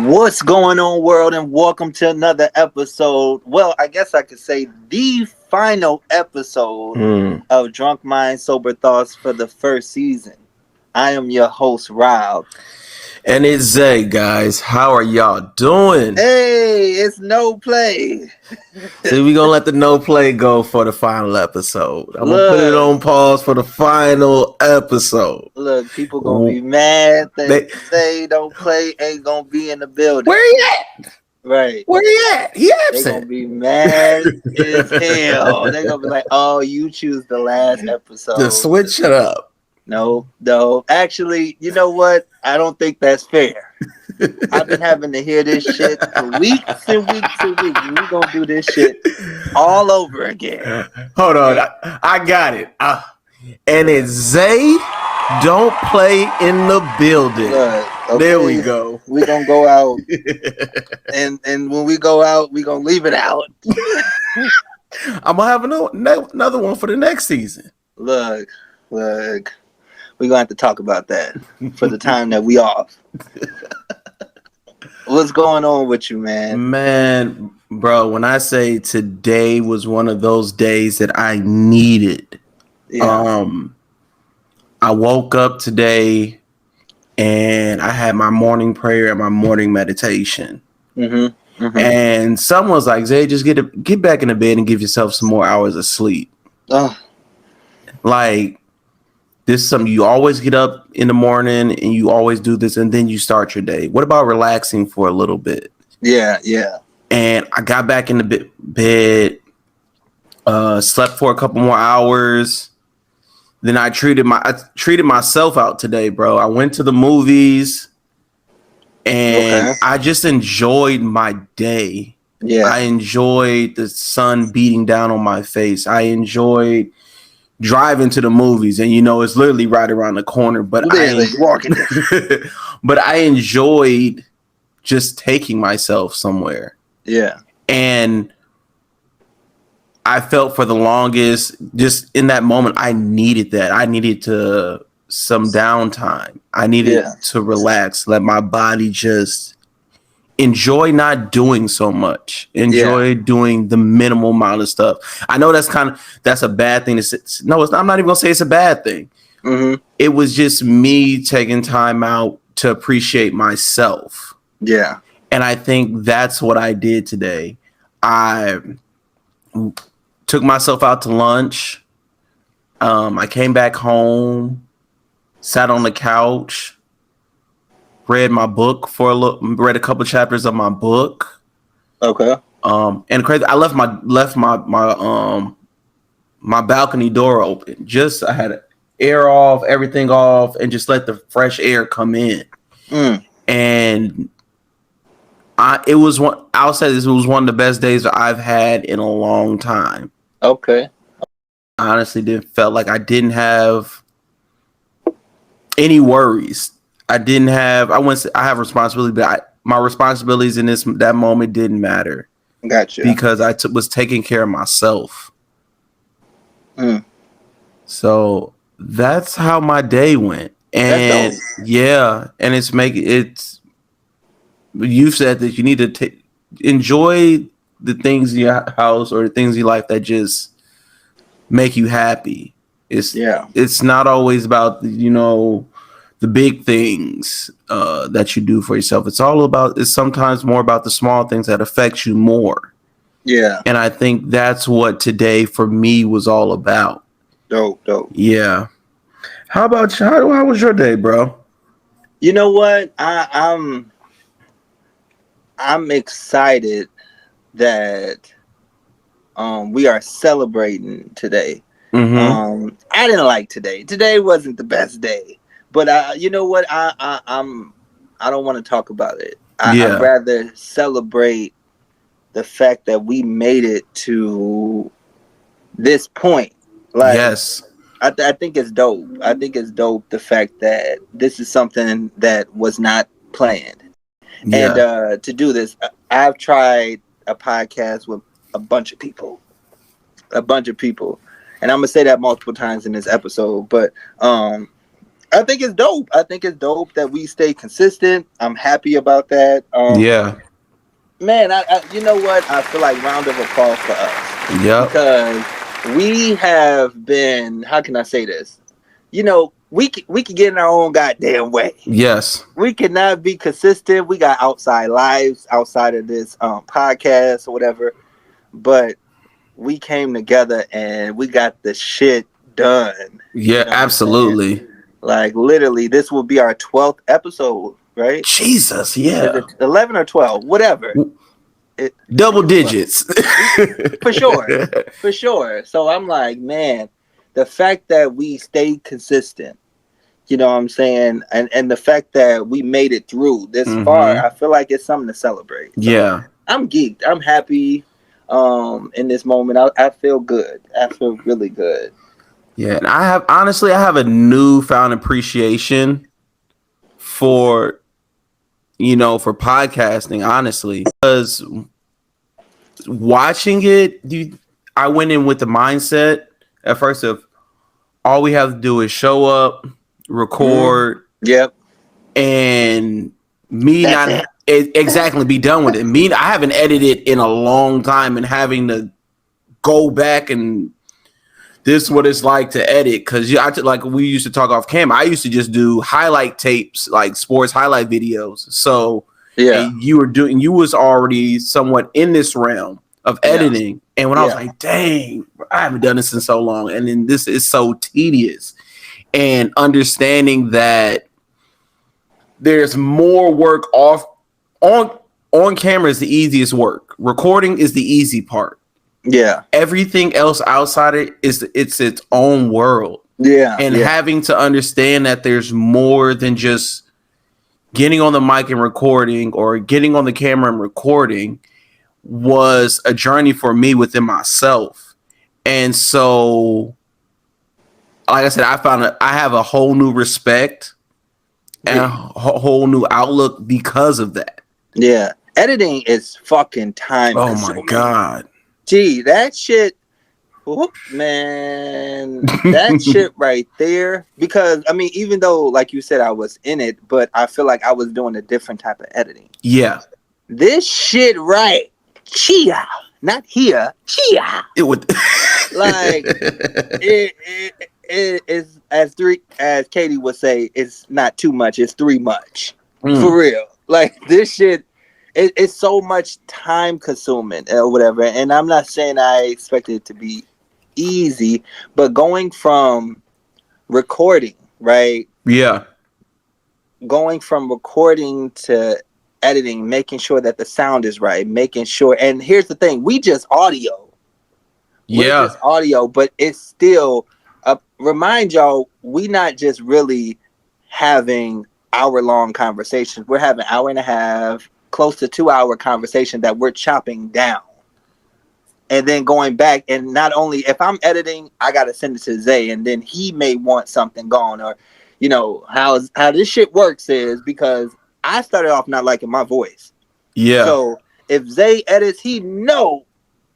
What's going on, world, and welcome to another episode. Well, I guess I could say the final episode of Drunk Mind Sober Thoughts for the first season. I am your host, Rob. And it's Zay, guys. How are y'all doing? Hey, it's no play. See, we're going to let the no play go for the final episode. I'm going to put it on pause for the final episode. Look, people going to be mad that Zay don't play, ain't going to be in the building. Where he at? Right. Where he at? He absent. They're going to be mad as hell. They're going to be like, oh, you choose the last episode. To switch it up. No. Actually, you know what? I don't think that's fair. I've been having to hear this shit for weeks and weeks and weeks. We're going to do this shit all over again. Hold on. I got it. And it's Zay don't play in the building. Okay. There we go. We're going to go out. and when we go out, we're going to leave it out. I'm going to have another one for the next season. Look. We're going to have to talk about that for the time that we off. What's going on with you, man? Man, bro, when I say today was one of those days that I needed. Yeah. I woke up today and I had my morning prayer and my morning meditation. Mm-hmm. And someone was like, Zay, just get back in the bed and give yourself some more hours of sleep. Like, this is something you always get up in the morning and you always do this and then you start your day. What about relaxing for a little bit? Yeah. And I got back in the bed, slept for a couple more hours. Then I treated myself out today, bro. I went to the movies and I just enjoyed my day. Yeah. I enjoyed the sun beating down on my face. I enjoyed driving to the movies, and it's literally right around the corner. But but I enjoyed just taking myself somewhere. Yeah, and I felt for the longest, just in that moment, I needed that. I needed some downtime. I needed to relax, let my body just enjoy not doing so much. Enjoy doing the minimal amount of stuff. I know that's a bad thing to say. No, I'm not even gonna say it's a bad thing. Mm-hmm. It was just me taking time out to appreciate myself. Yeah. And I think that's what I did today. I took myself out to lunch. I came back home, sat on the couch, read my book read a couple chapters of my book. Okay. And crazy, I left my balcony door open. Just I had air off, everything off, and just let the fresh air come in. And it was one of the best days that I've had in a long time. Okay. I honestly felt like I didn't have any worries. I have responsibility, but my responsibilities in that moment didn't matter. Gotcha. Because I was taking care of myself. So that's how my day went. And you said that you need to enjoy the things in your house or the things in your life that just make you happy. It's not always about the big things that you do for yourself. It's sometimes more about the small things that affect you more. Yeah. And I think that's what today for me was all about. Dope. Yeah. How about you? How was your day, bro? You know what? I'm excited that we are celebrating today. Mm-hmm. I didn't like today. Today wasn't the best day. But you know what? I don't want to talk about it. I'd rather celebrate the fact that we made it to this point. Like, yes, I think it's dope. I think it's dope the fact that this is something that was not planned. Yeah. And to do this, I've tried a podcast with a bunch of people, and I'm gonna say that multiple times in this episode. But I think it's dope. I think it's dope that we stay consistent. I'm happy about that. Yeah. Man, you know what? I feel like round of applause for us. Yeah. Because we have been, how can I say this? You know, we can get in our own goddamn way. Yes. We cannot be consistent. We got outside lives outside of this podcast or whatever. But we came together and we got the shit done. Yeah, you know, absolutely. Like literally, this will be our 12th episode, right? Jesus, yeah. Is it 11 or 12, whatever. Double digits. For sure. For sure. So I'm like, man, the fact that we stayed consistent, you know what I'm saying? And the fact that we made it through this far, I feel like it's something to celebrate. So yeah. I'm geeked. I'm happy in this moment. I feel good. I feel really good. Yeah, and I have a newfound appreciation for, you know, for podcasting, honestly, because watching it, I went in with the mindset at first of all we have to do is show up, record, yep, and me not exactly be done with it. I haven't edited in a long time, and having to go back and this is what it's like to edit, because like we used to talk off camera. I used to just do highlight tapes, like sports highlight videos. So yeah, you was already somewhat in this realm of editing. And when I was like, dang, I haven't done this in so long, and then this is so tedious, and understanding that there's more work on camera is the easiest work. Recording is the easy part. Yeah. Everything else outside it is its own world. Yeah. And having to understand that there's more than just getting on the mic and recording, or getting on the camera and recording, was a journey for me within myself. And so, like I said, I have a whole new respect and a whole new outlook because of that. Yeah. Editing is fucking time. Oh my God. Gee, that shit, man, that shit right there. Because, I mean, even though, like you said, I was in it, but I feel like I was doing a different type of editing. Yeah. This shit right, chia, not here, chia. It would, like, it is, as Katie would say, it's not too much, it's three much. For real. Like, this shit. It's so much time consuming or whatever. And I'm not saying I expect it to be easy, but going from recording, right? Yeah. Going from recording to editing, making sure that the sound is right, making sure. And here's the thing. We just audio. Yeah. Just audio, but it's still, remind y'all, we not just really having hour-long conversations. We're having hour and a half, close to 2 hour conversation that we're chopping down, and then going back. And not only, if I'm editing, I got to send it to Zay, and then he may want something gone, or, you know, how this shit works is because I started off not liking my voice. Yeah. So if Zay edits, he know,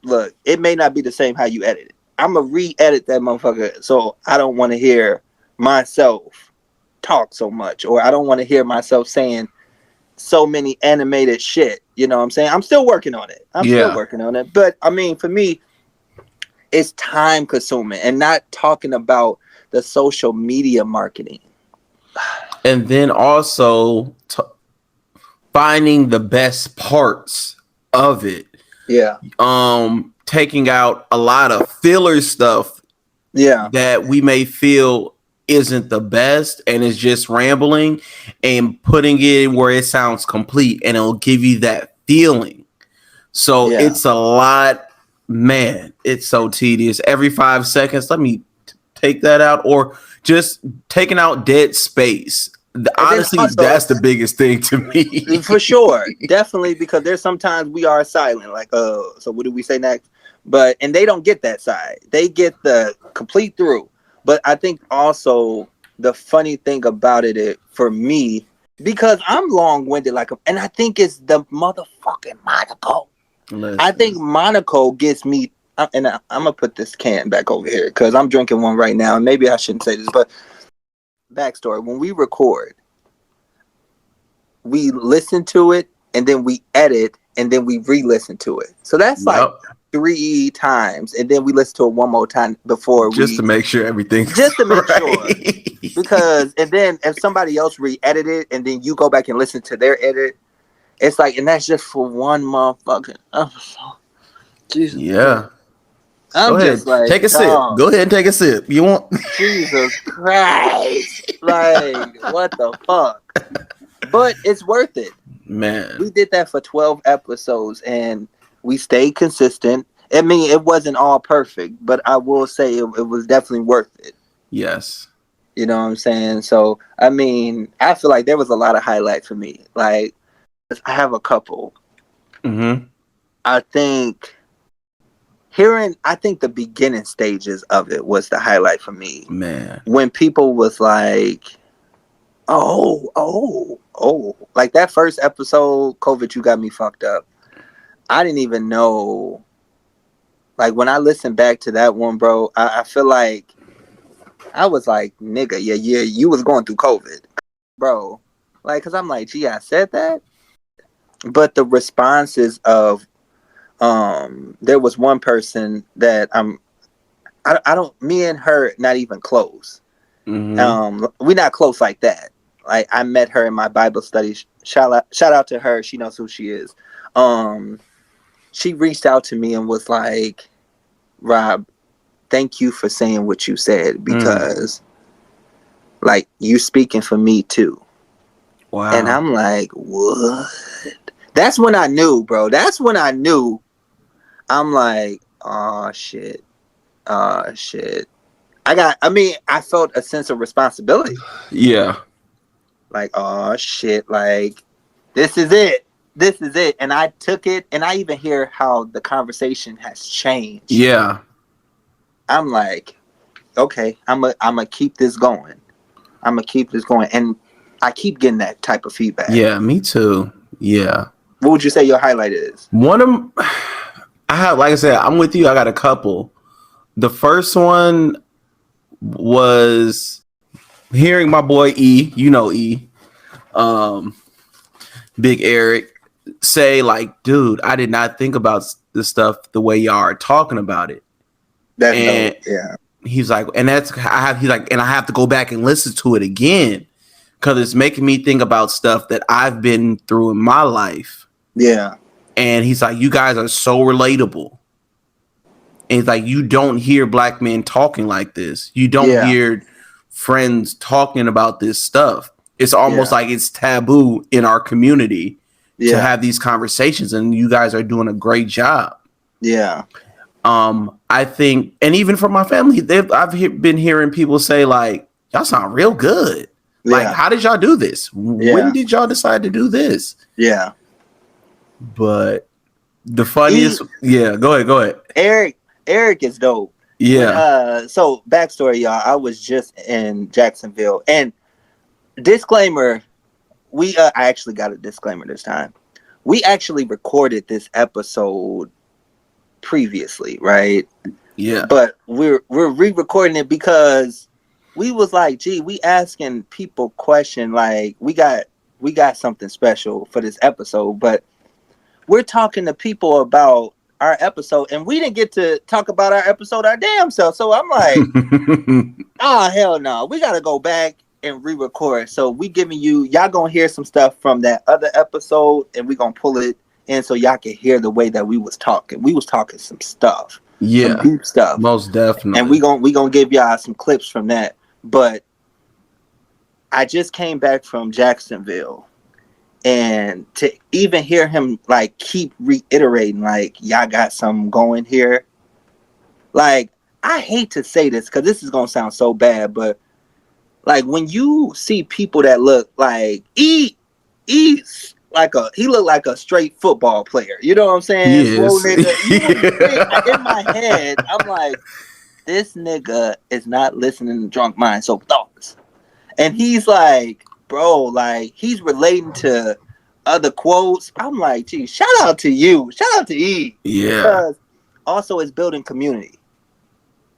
look, it may not be the same how you edit it. I'm going to re-edit that motherfucker. So I don't want to hear myself talk so much, or I don't want to hear myself saying so many animated shit, you know what I'm saying? I'm still working on it. But I mean, for me, it's time consuming, and not talking about the social media marketing. And then also finding the best parts of it. Yeah. Taking out a lot of filler stuff. Yeah. That we may feel isn't the best and is just rambling, and putting it in where it sounds complete and it'll give you that feeling. So it's a lot, man. It's so tedious. Every 5 seconds, let me take that out, or just taking out dead space. Honestly, also, that's the biggest thing to me. For sure. Definitely, because there's sometimes we are silent. Like, so what do we say next? And they don't get that side. They get the complete through. But I think also the funny thing about it for me, because I'm long-winded, and I think it's the motherfucking Monaco. Listen. I think Monaco gets me, and I'm going to put this can back over here because I'm drinking one right now. And maybe I shouldn't say this, but backstory. When we record, we listen to it and then we edit and then we re-listen to it. So that's like 3 times, and then we listen to it one more time before to make sure everything. Just to make sure, because and then if somebody else re-edit it and then you go back and listen to their edit, it's like, and that's just for one motherfucking episode. Jesus. Yeah. I'm just like, take a sip. Go ahead and take a sip. You want? Jesus Christ! Like, what the fuck? But it's worth it, man. We did that for 12 episodes, and we stayed consistent. I mean, it wasn't all perfect, but I will say it was definitely worth it. Yes. You know what I'm saying? So, I mean, I feel like there was a lot of highlights for me. Like, I have a couple. Mm-hmm. I think the beginning stages of it was the highlight for me. Man. When people was like, oh, like that first episode, COVID, you got me fucked up. I didn't even know. Like, when I listened back to that one, bro, I feel like I was like, nigga, yeah, you was going through COVID, bro. Like, because I'm like, gee, I said that. But the responses of, there was one person that I don't, me and her, not even close. Mm-hmm. We're not close like that. Like, I met her in my Bible study. Shout out to her. She knows who she is. She reached out to me and was like, Rob, thank you for saying what you said, because like, you speaking for me too. Wow. And I'm like, what? That's when I knew, bro. That's when I knew. I'm like, oh shit. I felt a sense of responsibility. Yeah. Like, oh shit, like, this is it. And I took it, and I even hear how the conversation has changed. Yeah. I'm like, okay, I'm gonna keep this going. And I keep getting that type of feedback. Yeah, me too. Yeah. What would you say your highlight is? One of them, like I said, I'm with you. I got a couple. The first one was hearing my boy E, E, Big Eric, say like, dude, I did not think about this stuff the way y'all are talking about it. That's dope. Yeah. He's like, and I have to go back and listen to it again, because it's making me think about stuff that I've been through in my life. Yeah. And he's like, you guys are so relatable. And he's like, you don't hear black men talking like this. You don't hear friends talking about this stuff. It's almost like it's taboo in our community to have these conversations, and you guys are doing a great job. Yeah. I think, and even from my family, I've been hearing people say like, y'all sound real good. Yeah. Like, how did y'all do this? Yeah. When did y'all decide to do this? Yeah. But the funniest, go ahead. Eric is dope. Yeah. So backstory, y'all. I was just in Jacksonville, and disclaimer, I actually got a disclaimer this time. We actually recorded this episode previously, right? Yeah. But we're re-recording it because we was like, gee, we asking people question, like, we got something special for this episode, but we're talking to people about our episode, and we didn't get to talk about our episode our damn self. So I'm like, oh hell no, we gotta go back and re-record. So we giving y'all gonna hear some stuff from that other episode, and we gonna pull it in so y'all can hear the way that we was talking. We was talking some stuff, some deep stuff, most definitely. And we gonna give y'all some clips from that. But I just came back from Jacksonville. And to even hear him like keep reiterating, like, y'all got something going here. Like, I hate to say this because this is gonna sound so bad, but like, when you see people that look like he looked like a straight football player. You know what I'm saying? Yes. Nigga, in my head, I'm like, this nigga is not listening to Drunk Mind So Thoughts. And he's like, bro, like, he's relating to other quotes. I'm like, gee, shout out to you. Shout out to E. Yeah. Because also it's building community.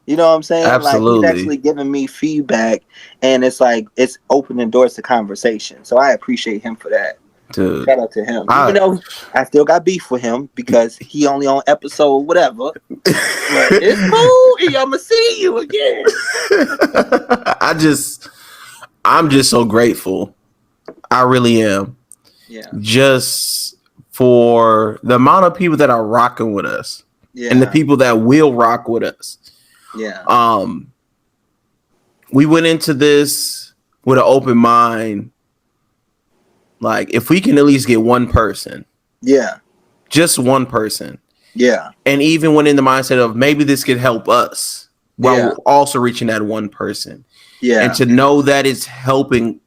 You know what I'm saying? Absolutely. Like, he's actually giving me feedback, and it's like it's opening doors to conversation. So I appreciate him for that. Dude, shout out to him. Even though I still got beef with him because he only on episode whatever. But it's cool. I'ma see you again. I'm just so grateful. I really am. Yeah. Just for the amount of people that are rocking with us. Yeah. And the people that will rock with us. Yeah. We went into this with an open mind. Like, if we can at least get one person. Yeah. Just one person. Yeah. And even went in the mindset of maybe this could help us while we're also reaching that one person. Yeah. And to know that it's helping,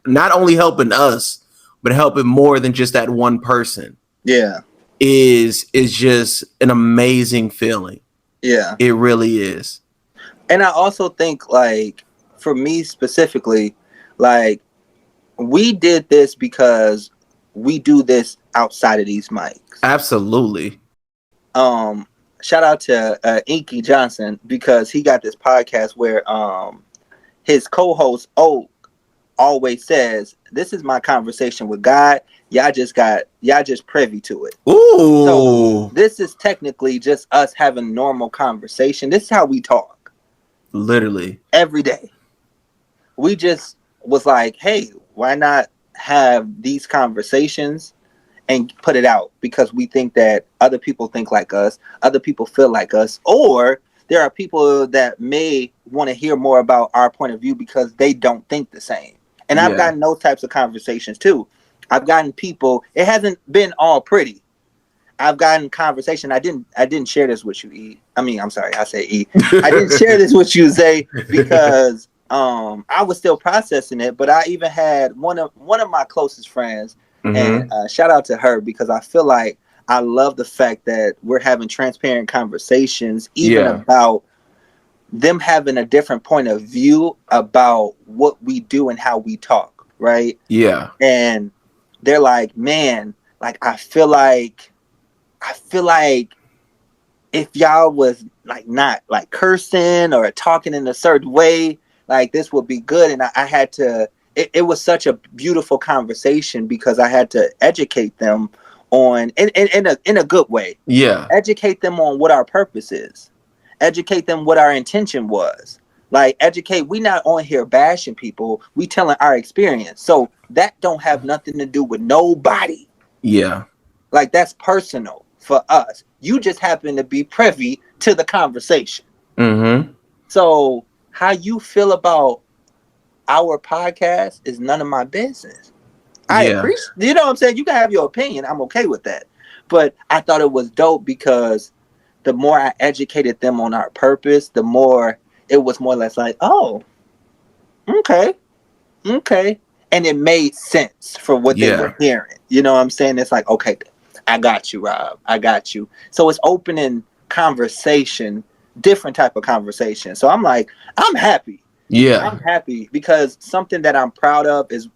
not only helping us, but helping more than just that one person. Yeah. Is just an amazing feeling. Yeah. It really is. And I also think, like, for me specifically, like, we did this because we do this outside of these mics. Absolutely. Shout out to Inky Johnson, because he got this podcast where his co-host Oak always says, "This is my conversation with God. Y'all just privy to it." Ooh. So this is technically just us having normal conversation. This is how we talk. Literally. Every day. We just was like, hey, why not have these conversations and put it out? Because we think that other people think like us, other people feel like us, or there are people that may want to hear more about our point of view because they don't think the same. And I've gotten those types of conversations too. I've gotten people, it hasn't been all pretty. I've gotten conversation. I didn't share this with you, E. I mean, I'm sorry, I say E. I didn't share this with you, Zay, because I was still processing it, but I even had one of my closest friends, and shout out to her, because I feel like I love the fact that we're having transparent conversations, even about them having a different point of view about what we do and how we talk, right? Yeah. And they're like, man, like I feel like if y'all was like not like cursing or talking in a certain way, like this would be good. And I had to, it was such a beautiful conversation because I had to educate them on, in a good way. Yeah. Educate them on what our purpose is. Educate them what our intention was. Like, educate, we not on here bashing people, we telling our experience. So that don't have nothing to do with nobody. Yeah. Like, that's personal for us. You just happen to be privy to the conversation. Mm-hmm. So how you feel about our podcast is none of my business. I appreciate, you know what I'm saying? You can have your opinion. I'm okay with that. But I thought it was dope because the more I educated them on our purpose, the more it was more or less like, oh, okay. And it made sense for what they were hearing. You know what I'm saying? It's like, okay, I got you, Rob. I got you. So it's opening conversation, different type of conversation. So I'm like, I'm happy. Yeah. I'm happy because something that I'm proud of is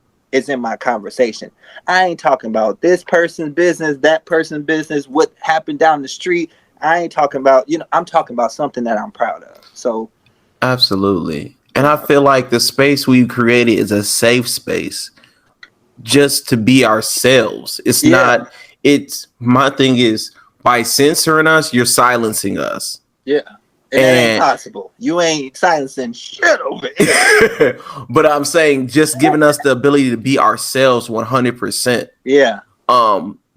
in my conversation. I ain't talking about this person's business, that person's business, what happened down the street. I ain't talking about, I'm talking about something that I'm proud of. So absolutely. And I feel like the space we've created is a safe space just to be ourselves. It's not, my thing is, by censoring us, you're silencing us. Yeah. And that ain't possible. You ain't silencing shit over here. But I'm saying just giving us the ability to be ourselves 100%. Yeah.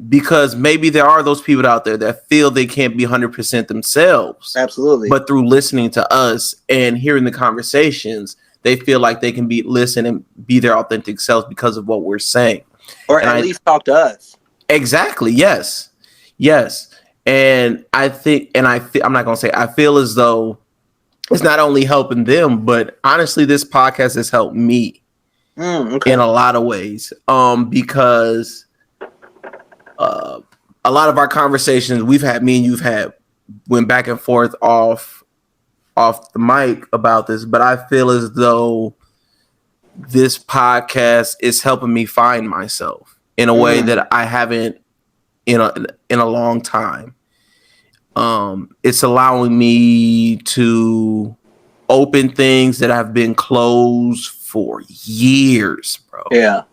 Because maybe there are those people out there that feel they can't be 100% themselves. Absolutely. But through listening to us and hearing the conversations, they feel like they can listen and be their authentic selves because of what we're saying. Or at least talk to us. Exactly. Yes. And I think, I'm not going to say, I feel as though it's not only helping them, but honestly, this podcast has helped me in a lot of ways. Because a lot of our conversations me and you've had went back and forth off the mic about this, but I feel as though this podcast is helping me find myself in a way that I haven't in a long time. It's allowing me to open things that have been closed for years, bro. Yeah.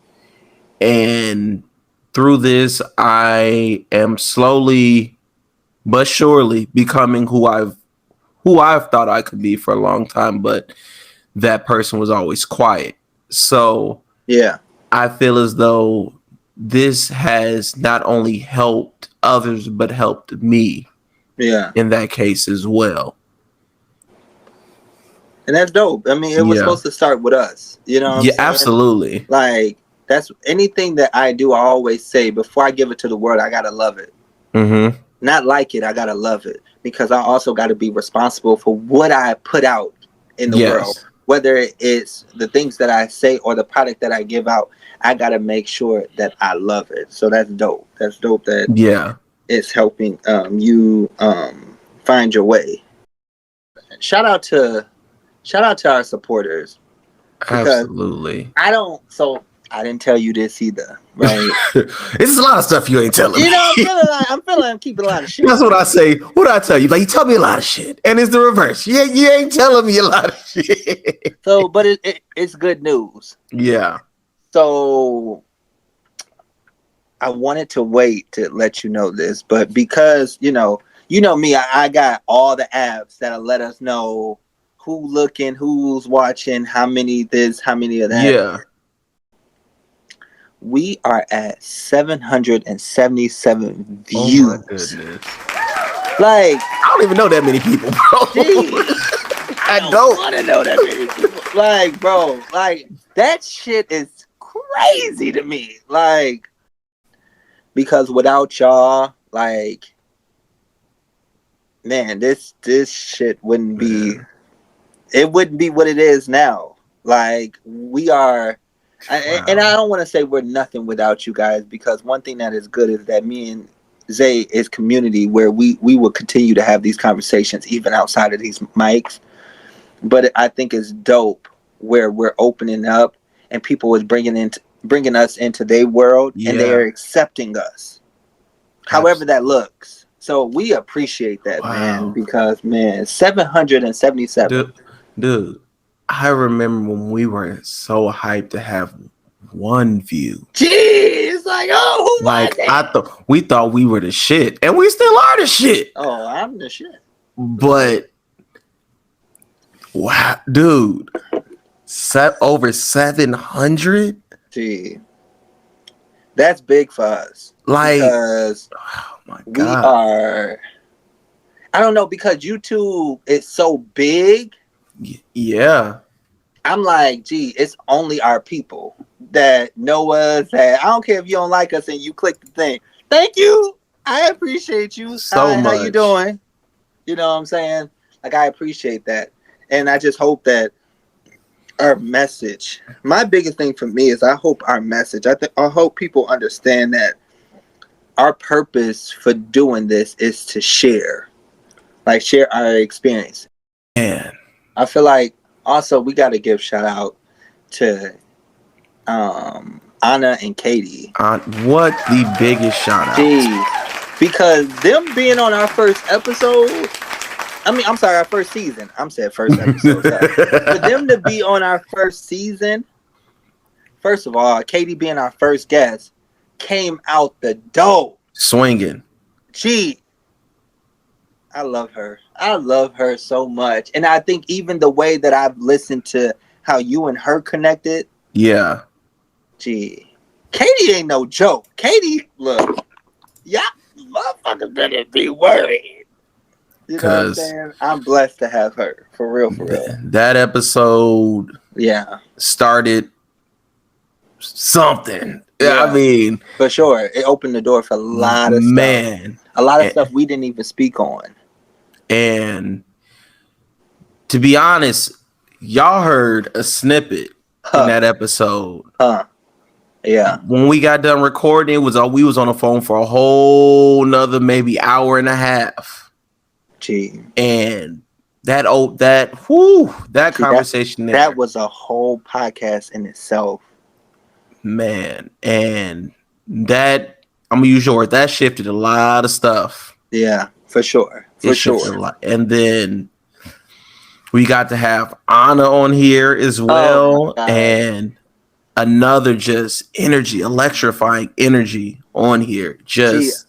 And through this, I am slowly but surely becoming who I've thought I could be for a long time, but that person was always quiet. So yeah, I feel as though this has not only helped others, but helped me. Yeah. In that case as well. And that's dope. I mean, it was supposed to start with us. You know what I'm saying? Absolutely. Like, that's anything that I do, I always say, before I give it to the world, I got to love it. Mm-hmm. Not like it, I got to love it. Because I also got to be responsible for what I put out in the world. Whether it's the things that I say or the product that I give out, I got to make sure that I love it. So that's dope. That's dope that it's helping you find your way. Shout out to our supporters. Absolutely. I didn't tell you this either, right? This is a lot of stuff you ain't telling me. You know, I'm feeling I'm keeping a lot of shit. That's what I say. What I tell you? Like, you tell me a lot of shit. And it's the reverse. You ain't telling me a lot of shit. So, but it's good news. Yeah. So I wanted to wait to let you know this, but because, you know me, I got all the apps that'll let us know who looking, who's watching, how many this, how many of that. Yeah. We are at 777 views. Oh my goodness. Like, I don't even know that many people, bro. I don't want to know that many people. Like, bro, like, that shit is crazy to me. Like, because without y'all, like, man, this shit wouldn't be, it wouldn't be what it is now. Like, we are, and I don't want to say we're nothing without you guys, because one thing that is good is that me and Zay is community where we will continue to have these conversations even outside of these mics. But I think it's dope where we're opening up and people is bringing us into their world, and they are accepting us, however that looks. So we appreciate that, man, because, man, 777. Dude, I remember when we were so hyped to have one view. Jeez, like, oh, who like we thought we were the shit, and we still are the shit. Oh, I'm the shit. But wow, dude, over 700. Gee, that's big for us. Like, because oh my God, we are. I don't know, because YouTube is so big. Yeah. I'm like, gee, it's only our people that know us. That I don't care if you don't like us and you click the thing. Thank you. I appreciate you. So much. How you doing? You know what I'm saying? Like, I appreciate that. And I just hope that our message, my biggest thing for me is I hope our message, I hope people understand that our purpose for doing this is to share our experience. Man. I feel like also we got to give shout out to Anna and Katie. What the biggest shout out? Jeez, because them being on our first episode, our first season. I'm saying first episode. For them to be on our first season, first of all, Katie being our first guest, came out the door swinging. Gee, I love her. I love her so much. And I think even the way that I've listened to how you and her connected. Yeah. Gee. Katie ain't no joke. Katie, look. Y'all motherfuckers better be worried. You know what I'm saying? I'm blessed to have her. For real, for real. That episode started something. Yeah. I mean. For sure. It opened the door for a lot of stuff. A lot of stuff we didn't even speak on. And to be honest, y'all heard a snippet in that episode. Yeah. When we got done recording, we was on the phone for a whole nother maybe hour and a half. Gee. And that conversation that was a whole podcast in itself. Man. And that, I'm gonna use your word, that shifted a lot of stuff. Yeah, for sure. For sure. And then We got to have Anna on here as well, and another just energy, electrifying energy on here. Just,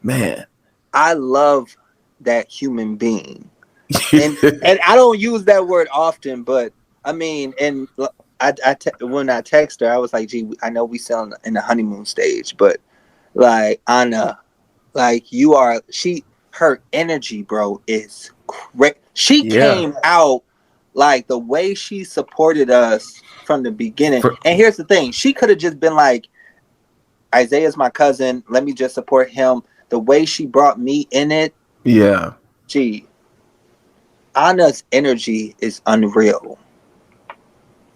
man. I love that human being. and I don't use that word often, but I mean, and when I text her, I was like, gee, I know we still in the honeymoon stage, but like Anna, like you are, her energy, bro, is great. She came out like the way she supported us from the beginning. And here's the thing, she could have just been like, Isaiah's my cousin, let me just support him. The way she brought me in it, gee, Anna's energy is unreal.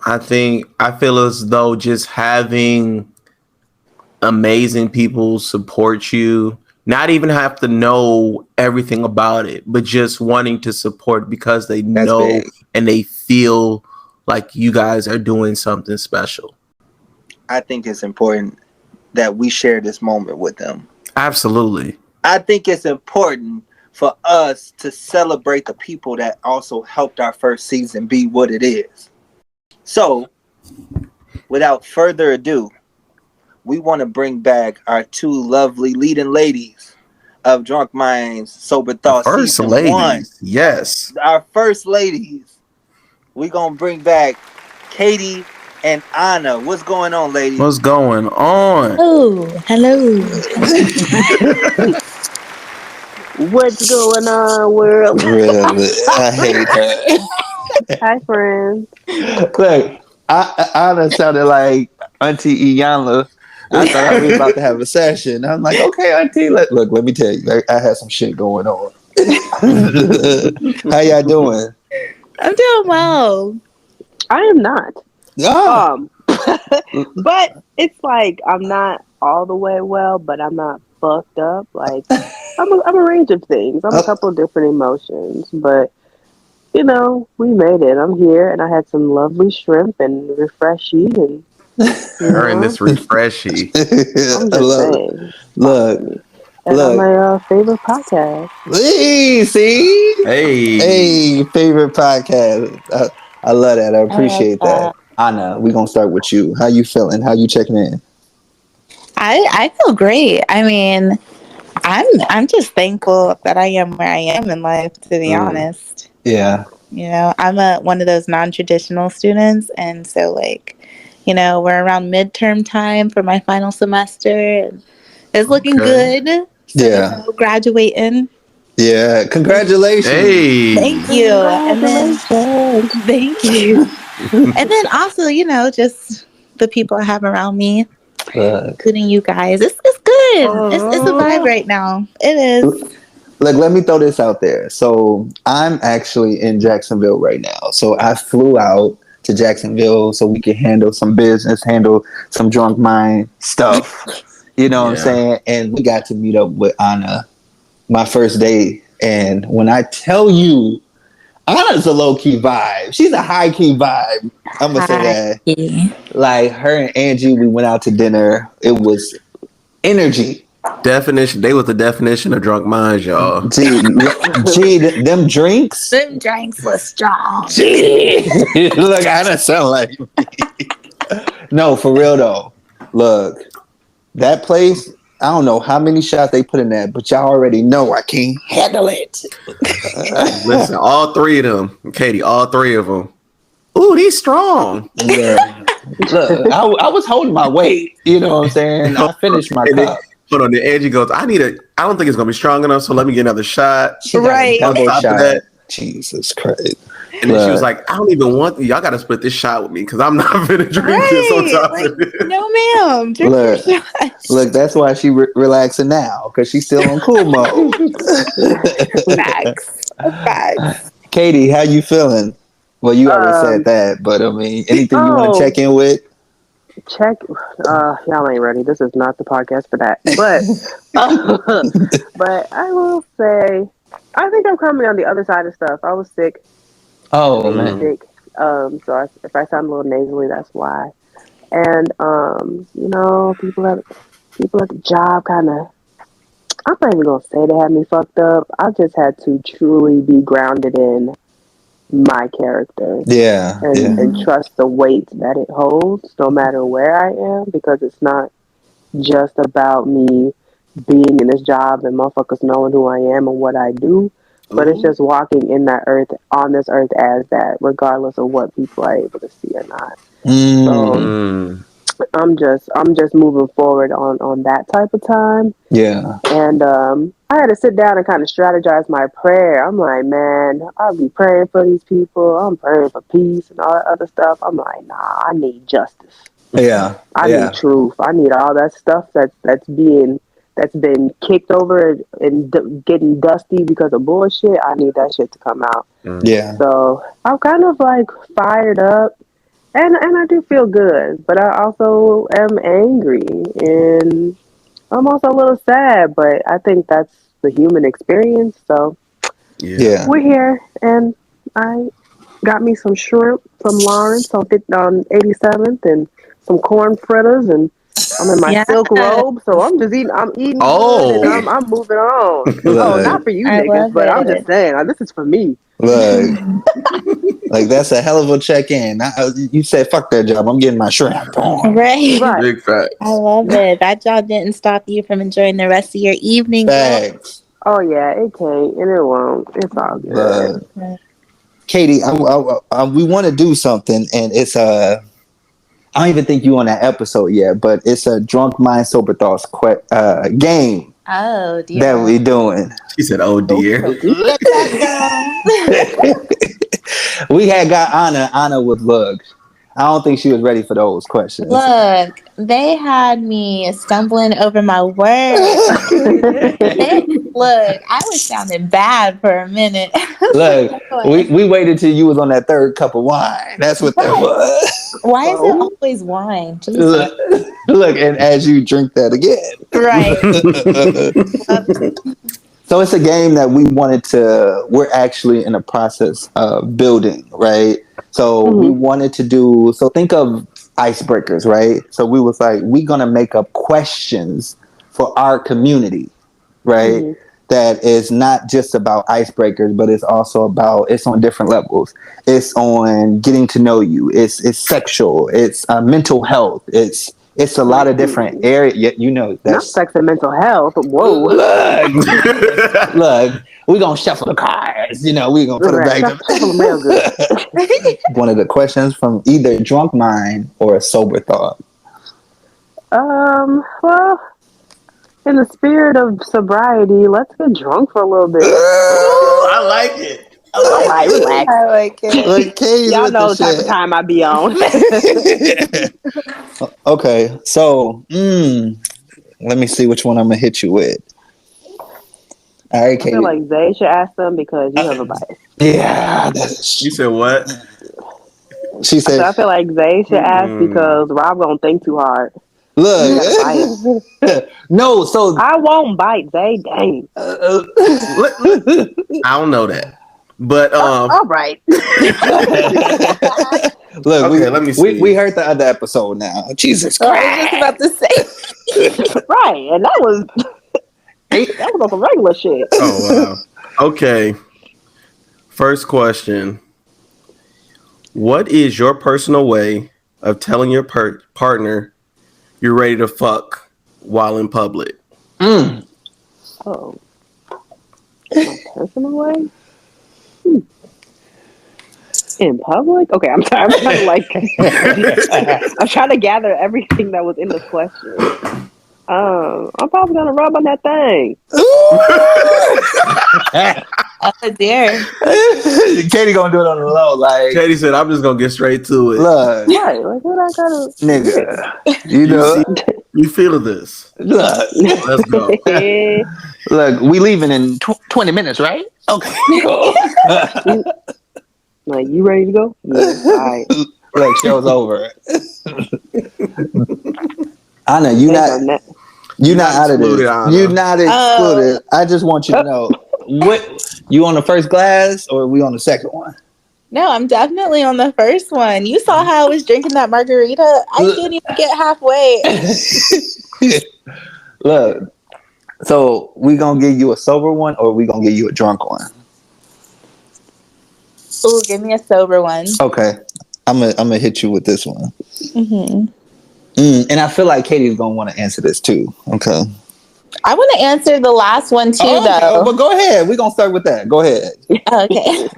I feel as though just having amazing people support you, not even have to know everything about it, but just wanting to support because they know and they feel like you guys are doing something special. I think it's important that we share this moment with them. Absolutely. I think it's important for us to celebrate the people that also helped our first season be what it is. So, without further ado, we want to bring back our two lovely leading ladies of Drunk Minds, Sober Thoughts Season 1. Yes. Our first ladies. We're going to bring back Katie and Anna. What's going on, ladies? What's going on? Oh, hello. What's going on, world? Really? I hate her. Hi, friends. Look, Anna sounded like Auntie Iyanla. I thought we were about to have a session. I'm like, okay, Auntie, let me tell you, I had some shit going on. How y'all doing? I'm doing well. I am not. But it's like I'm not all the way well, but I'm not fucked up. Like I'm a range of things. I'm a couple of different emotions, but you know, we made it. I'm here, and I had some lovely shrimp and refreshy, and her and this refreshy. I'm just saying. Look. On my favorite podcast. See? Hey, favorite podcast. I love that. I appreciate that. Anna, we're gonna start with you. How you feeling? How you checking in? I feel great. I mean, I'm just thankful that I am where I am in life, to be honest. Yeah. You know, I'm one of those non-traditional students, and so like, you know, we're around midterm time for my final semester, and it's looking good. So, you know, graduating. Yeah, congratulations. Hey. Thank you. And then thank you. And then also, you know, just the people I have around me, including you guys. It's good. It's a vibe right now. It is. Look, let me throw this out there. So I'm actually in Jacksonville right now. So I flew out to Jacksonville so we could handle some business, handle some Drunk Mind stuff. You know what I'm saying? And we got to meet up with Anna my first day. And when I tell you, Anna's a low-key vibe. She's a high-key vibe. I'm going to say that. Like her and Angie, we went out to dinner. It was energy. They was the definition of drunk minds, y'all. Gee, them drinks. Them drinks were strong. Gee, look, I don't sound like me. No, for real though. Look, that place. I don't know how many shots they put in that, but y'all already know I can't handle it. Listen, all three of them, Katie, all three of them. Ooh, he's strong. Yeah. Look, I was holding my weight. You know what I'm saying? I finished my cup. Hold on, the Angie goes, I don't think it's gonna be strong enough, so let me get another shot. Right. Double shot. Jesus Christ. And then she was like, I don't even want y'all gotta split this shot with me because I'm not gonna drink this on top of it. No, ma'am. Look, that's why she relaxing now, because she's still on cool mode. Facts. Katie, how you feeling? Well, you already said that, but I mean, anything you want to check in with? Y'all ain't ready. This is not the podcast for that. But I will say, I think I'm coming on the other side of stuff. I was sick. Oh man. Sick. So if I sound a little nasally, that's why. And you know, people at the job kind of. I'm not even gonna say they had me fucked up. I just had to truly be grounded in my character. Yeah. And trust the weight that it holds no matter where I am, because it's not just about me being in this job and motherfuckers knowing who I am and what I do, but it's just walking in that earth, on this earth as that, regardless of what people are able to see or not. So I'm just moving forward on that type of time. Yeah. And I had to sit down and kind of strategize my prayer. I'm like, man, I'll be praying for these people. I'm praying for peace and all that other stuff. I'm like, nah, I need justice. Yeah. I need truth. I need all that stuff that's been kicked over and getting dusty because of bullshit. I need that shit to come out. Yeah. So I'm kind of like fired up, and I do feel good, but I also am angry, and I'm also a little sad. But I think that's the human experience. So we're here, and I got me some shrimp from Lawrence on 87th and some corn fritters, and I'm in my silk robe, so I'm just eating. I'm eating good, and I'm moving on. Look, not for you niggas, but I'm just saying, this is for me. Look, like that's a hell of a check-in. You said, "Fuck that job. I'm getting my shrimp." Right. Big facts. I love it. That job didn't stop you from enjoying the rest of your evening. Facts. Oh yeah, it can't, and it won't. It's all good. Katie, we want to do something, and it's I don't even think you on that episode yet, but it's a Drunk Mind Sober Thoughts game. Oh dear. That we doing. She said, "Oh dear." We had got Anna with lugs. I don't think she was ready for those questions. Look, they had me stumbling over my words. Look, I was sounding bad for a minute. Look, we waited till you was on that third cup of wine. That's what that was. Why is it always wine? Look, and as you drink that again. Right. So it's a game that we're actually in the process of building, right? So we wanted to do, so think of icebreakers, right? So we was like, we're going to make up questions for our community, right? That is not just about icebreakers, but it's also it's on different levels. It's on getting to know you. It's sexual. It's mental health. It's a lot of different areas. You know, that's not sex and mental health. Whoa. Look, we're going to shuffle the cards. You know, we're going to put it back. Shuffle them real good. One of the questions from either Drunk Mind or a Sober Thought. Well, in the spirit of sobriety, let's get drunk for a little bit. I like it. Relax. I like it. Y'all know the type of time I be on. Okay, so let me see which one I'm gonna hit you with. All right, Katie. I feel like Zay should ask them because you have a bias. Yeah. You said what? She said. I feel like Zay should ask because Rob gonna think too hard. Look. No, so I won't bite Zay. Dang. I don't know that. But all right. Look, okay, let me see. We heard the other episode now. Jesus Christ. I was just about to say. Right, and that was on some regular shit. Oh wow. Okay. First question. What is your personal way of telling your partner you're ready to fuck while in public? Oh. My personal way? In public? Okay, I'm trying to like I'm trying to gather everything that was in the question. I'm probably gonna rub on that thing. Oh dear. Katie gonna do it on the low, like Katie said, I'm just gonna get straight to it. Look, right, like what I gotta nigga. You know, you feel this. Look, let's go. Look, we leaving in 20 minutes, right? Okay. Like, you ready to go? Yeah, all right. Look, show's over. Anna, you're not out of this. Anna. You're not excluded. I just want you to know. What, you on the first glass or are we on the second one? No, I'm definitely on the first one. You saw how I was drinking that margarita. I couldn't even get halfway. Look, so we gonna give you a sober one or we gonna give you a drunk one? Ooh, give me a sober one. Okay, I'm gonna hit you with this one. Mm-hmm. And I feel like Katie's gonna want to answer this too. Okay. I want to answer the last one too, though. Oh, but go ahead. We're gonna start with that. Go ahead. Okay.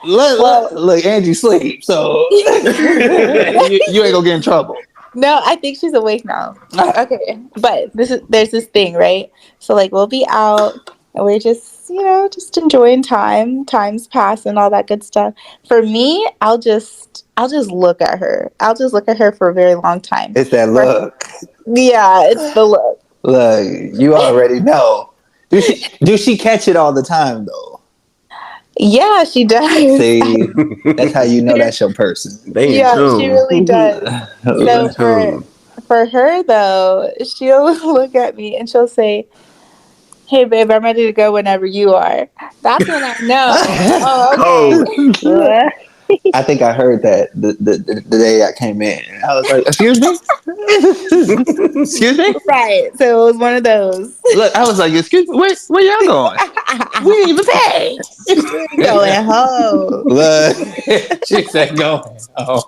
Look, Angie sleep, so you ain't gonna get in trouble. No, I think she's awake now. Okay, but there's this thing, right? So like we'll be out and we're just just enjoying time's pass and all that good stuff. For me, I'll just look at her. I'll just look at her for a very long time. It's that look. Yeah, it's the look. Look, you already know. Do she catch it all the time though? Yeah, she does. See, that's how you know that's your person. Yeah, she really does. So for her though, she'll look at me and she'll say, "Hey babe, I'm ready to go whenever you are." That's when I know. Oh, okay. I think I heard that the day I came in. I was like, "Excuse me, excuse me." Right. So it was one of those. Look, I was like, "Excuse me, where y'all going? We didn't even pay." Going home. Look, she said, "Going home."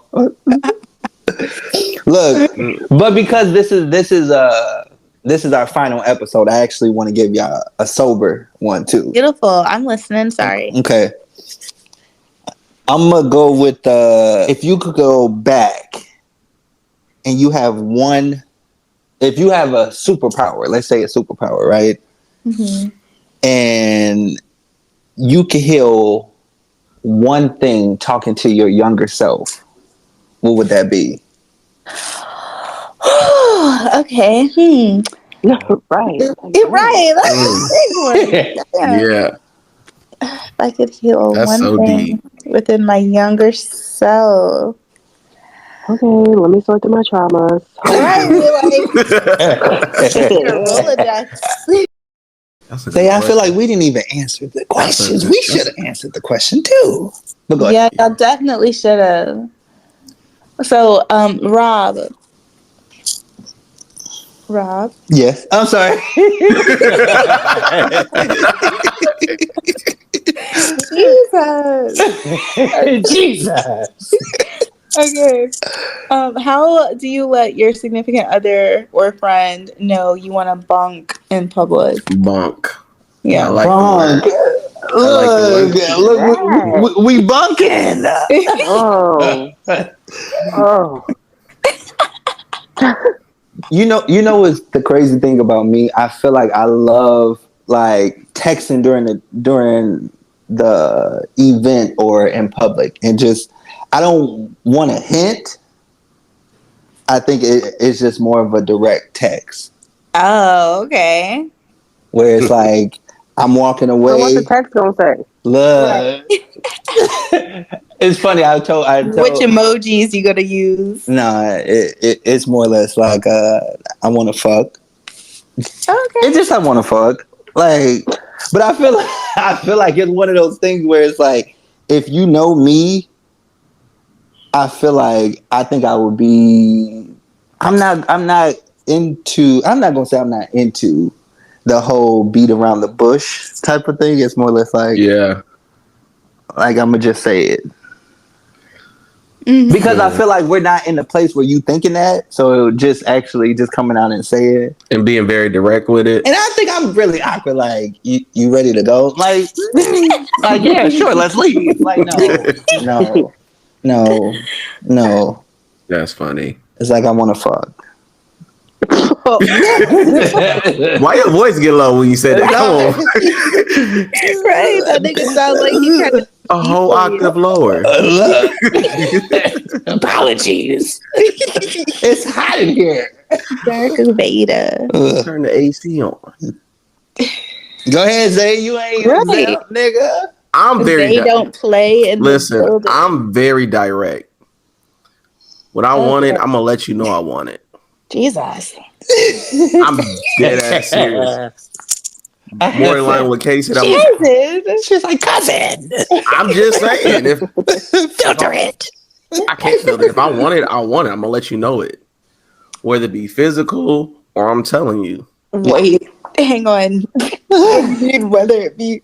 Look, but because this is our final episode, I actually want to give y'all a sober one too. Beautiful. I'm listening. Sorry. Okay. I'm gonna go with if you could go back and you have if you have a superpower, let's say a superpower, right? Mm-hmm. And you can heal one thing talking to your younger self, what would that be? Okay. Right. Right. That's a big one. Yeah. If I could heal That's one so thing deep. within my younger self. Okay, let me sort through my traumas. Right. Rolodex. I feel like we didn't even answer the questions. We should have answered the question too. But go ahead. Yeah, I definitely should have. So, Rob. Yes. I'm sorry. Jesus. Okay. How do you let your significant other or friend know you want to bunk in public? Bunk. Yeah. I like bunk. Look, we bunking. Oh. You know what's the crazy thing about me? I feel like I love like texting during the event or in public, and just I don't want to hint. I think it's just more of a direct text. Oh, okay. Where it's like I'm walking away. So what's the text gonna say? Look. It's funny. I told which emojis you gonna use? Nah, it's more or less like I want to fuck. Okay. It's just I want to fuck. Like, but I feel like it's one of those things where it's like if you know me, I feel like I think I would be. I'm not gonna say I'm not into the whole beat around the bush type of thing. It's more or less like like I'm gonna just say it. Mm-hmm. Because I feel like we're not in the place where you thinking that, so just coming out and say it and being very direct with it. And I think I'm really awkward. Like, you ready to go? Like yeah, sure, let's leave. Like, no. That's funny. It's like I want to fuck. Why your voice get low when you say that? Come on. Right, that nigga sounds like he kind of a whole octave lower. Apologies. It's hot in here. Darth Vader. Turn the AC on. Go ahead, Zay. You ain't right, nigga. I'm very. They don't play in Listen, the building. I'm very direct. When I want it, I'm gonna let you know I want it. Jesus. I'm dead ass serious. More in line with Katie said. She's like, cousin. I'm just saying. Filter it. I can't filter it. If I want it, I want it. I'm gonna let you know it. Whether it be physical or I'm telling you. Wait, hang on. Whether it be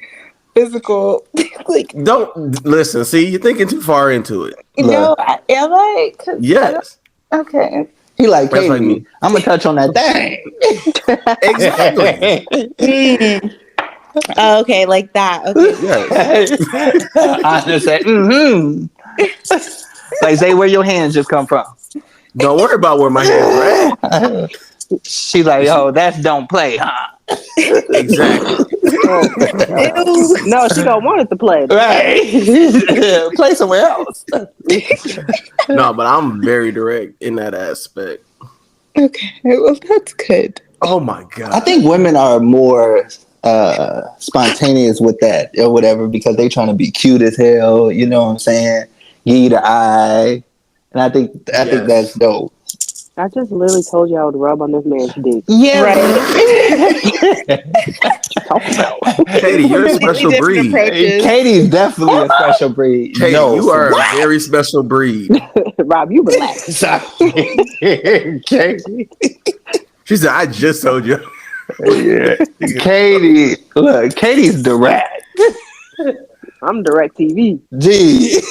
physical. Like, don't listen. See, you're thinking too far into it. No, am I? Yes. Okay. He like, Katie, like me. I'm gonna touch on that thing. Exactly. Okay, like that. Okay. Yes. I just said, Like, say where your hands just come from. Don't worry about where my hands are at. She's like, oh, that's don't play, huh? Exactly. No, she don't want it to play. Right. Play somewhere else. No, but I'm very direct in that aspect. Okay, well, that's good. Oh my God. I think women are more spontaneous with that or whatever because they trying to be cute as hell. You know what I'm saying? Give you the eye, and I think that's dope. I just literally told you I would rub on this man's dick. Yeah, right. Katie, you're a special breed. Katie's definitely a special breed. Katie, you are a very special breed. Rob, you relax. Katie. She said, I just told you. Yeah. Katie, look, Katie's direct. I'm direct TV. Gee.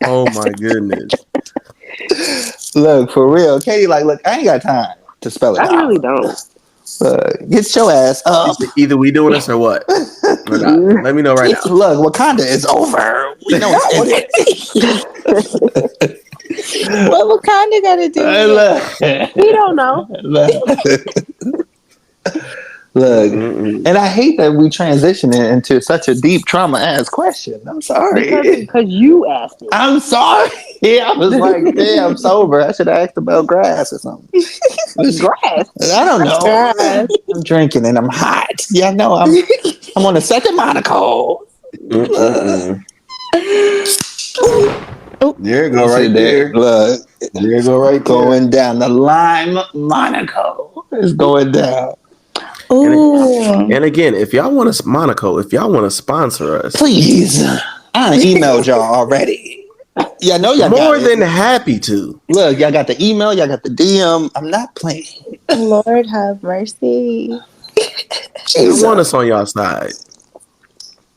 Oh my goodness. Look, for real. Katie, like, look, I ain't got time to spell it out. I really don't. Get your ass up. Either we doing this or what? Or not. Let me know right now. Look, Wakanda is over. We know What Wakanda got to do with it? We don't know. Look, and I hate that we transition into such a deep trauma ass question. I'm sorry. Because you asked it. I'm sorry. I was like, yeah, I'm sober. I should have asked about grass or something. Grass? I don't know. Grass. I'm drinking and I'm hot. Yeah, I know. I'm on the second Monaco. There you go, right there. Look, there you go, right going down. The Lime Monaco is going down. And again, if y'all want to Monaco, if y'all want to sponsor us, please. I emailed y'all already. Yeah, I know y'all more than happy to. Look, y'all got the email, y'all got the DM. I'm not playing. Lord have mercy. You want us on y'all side.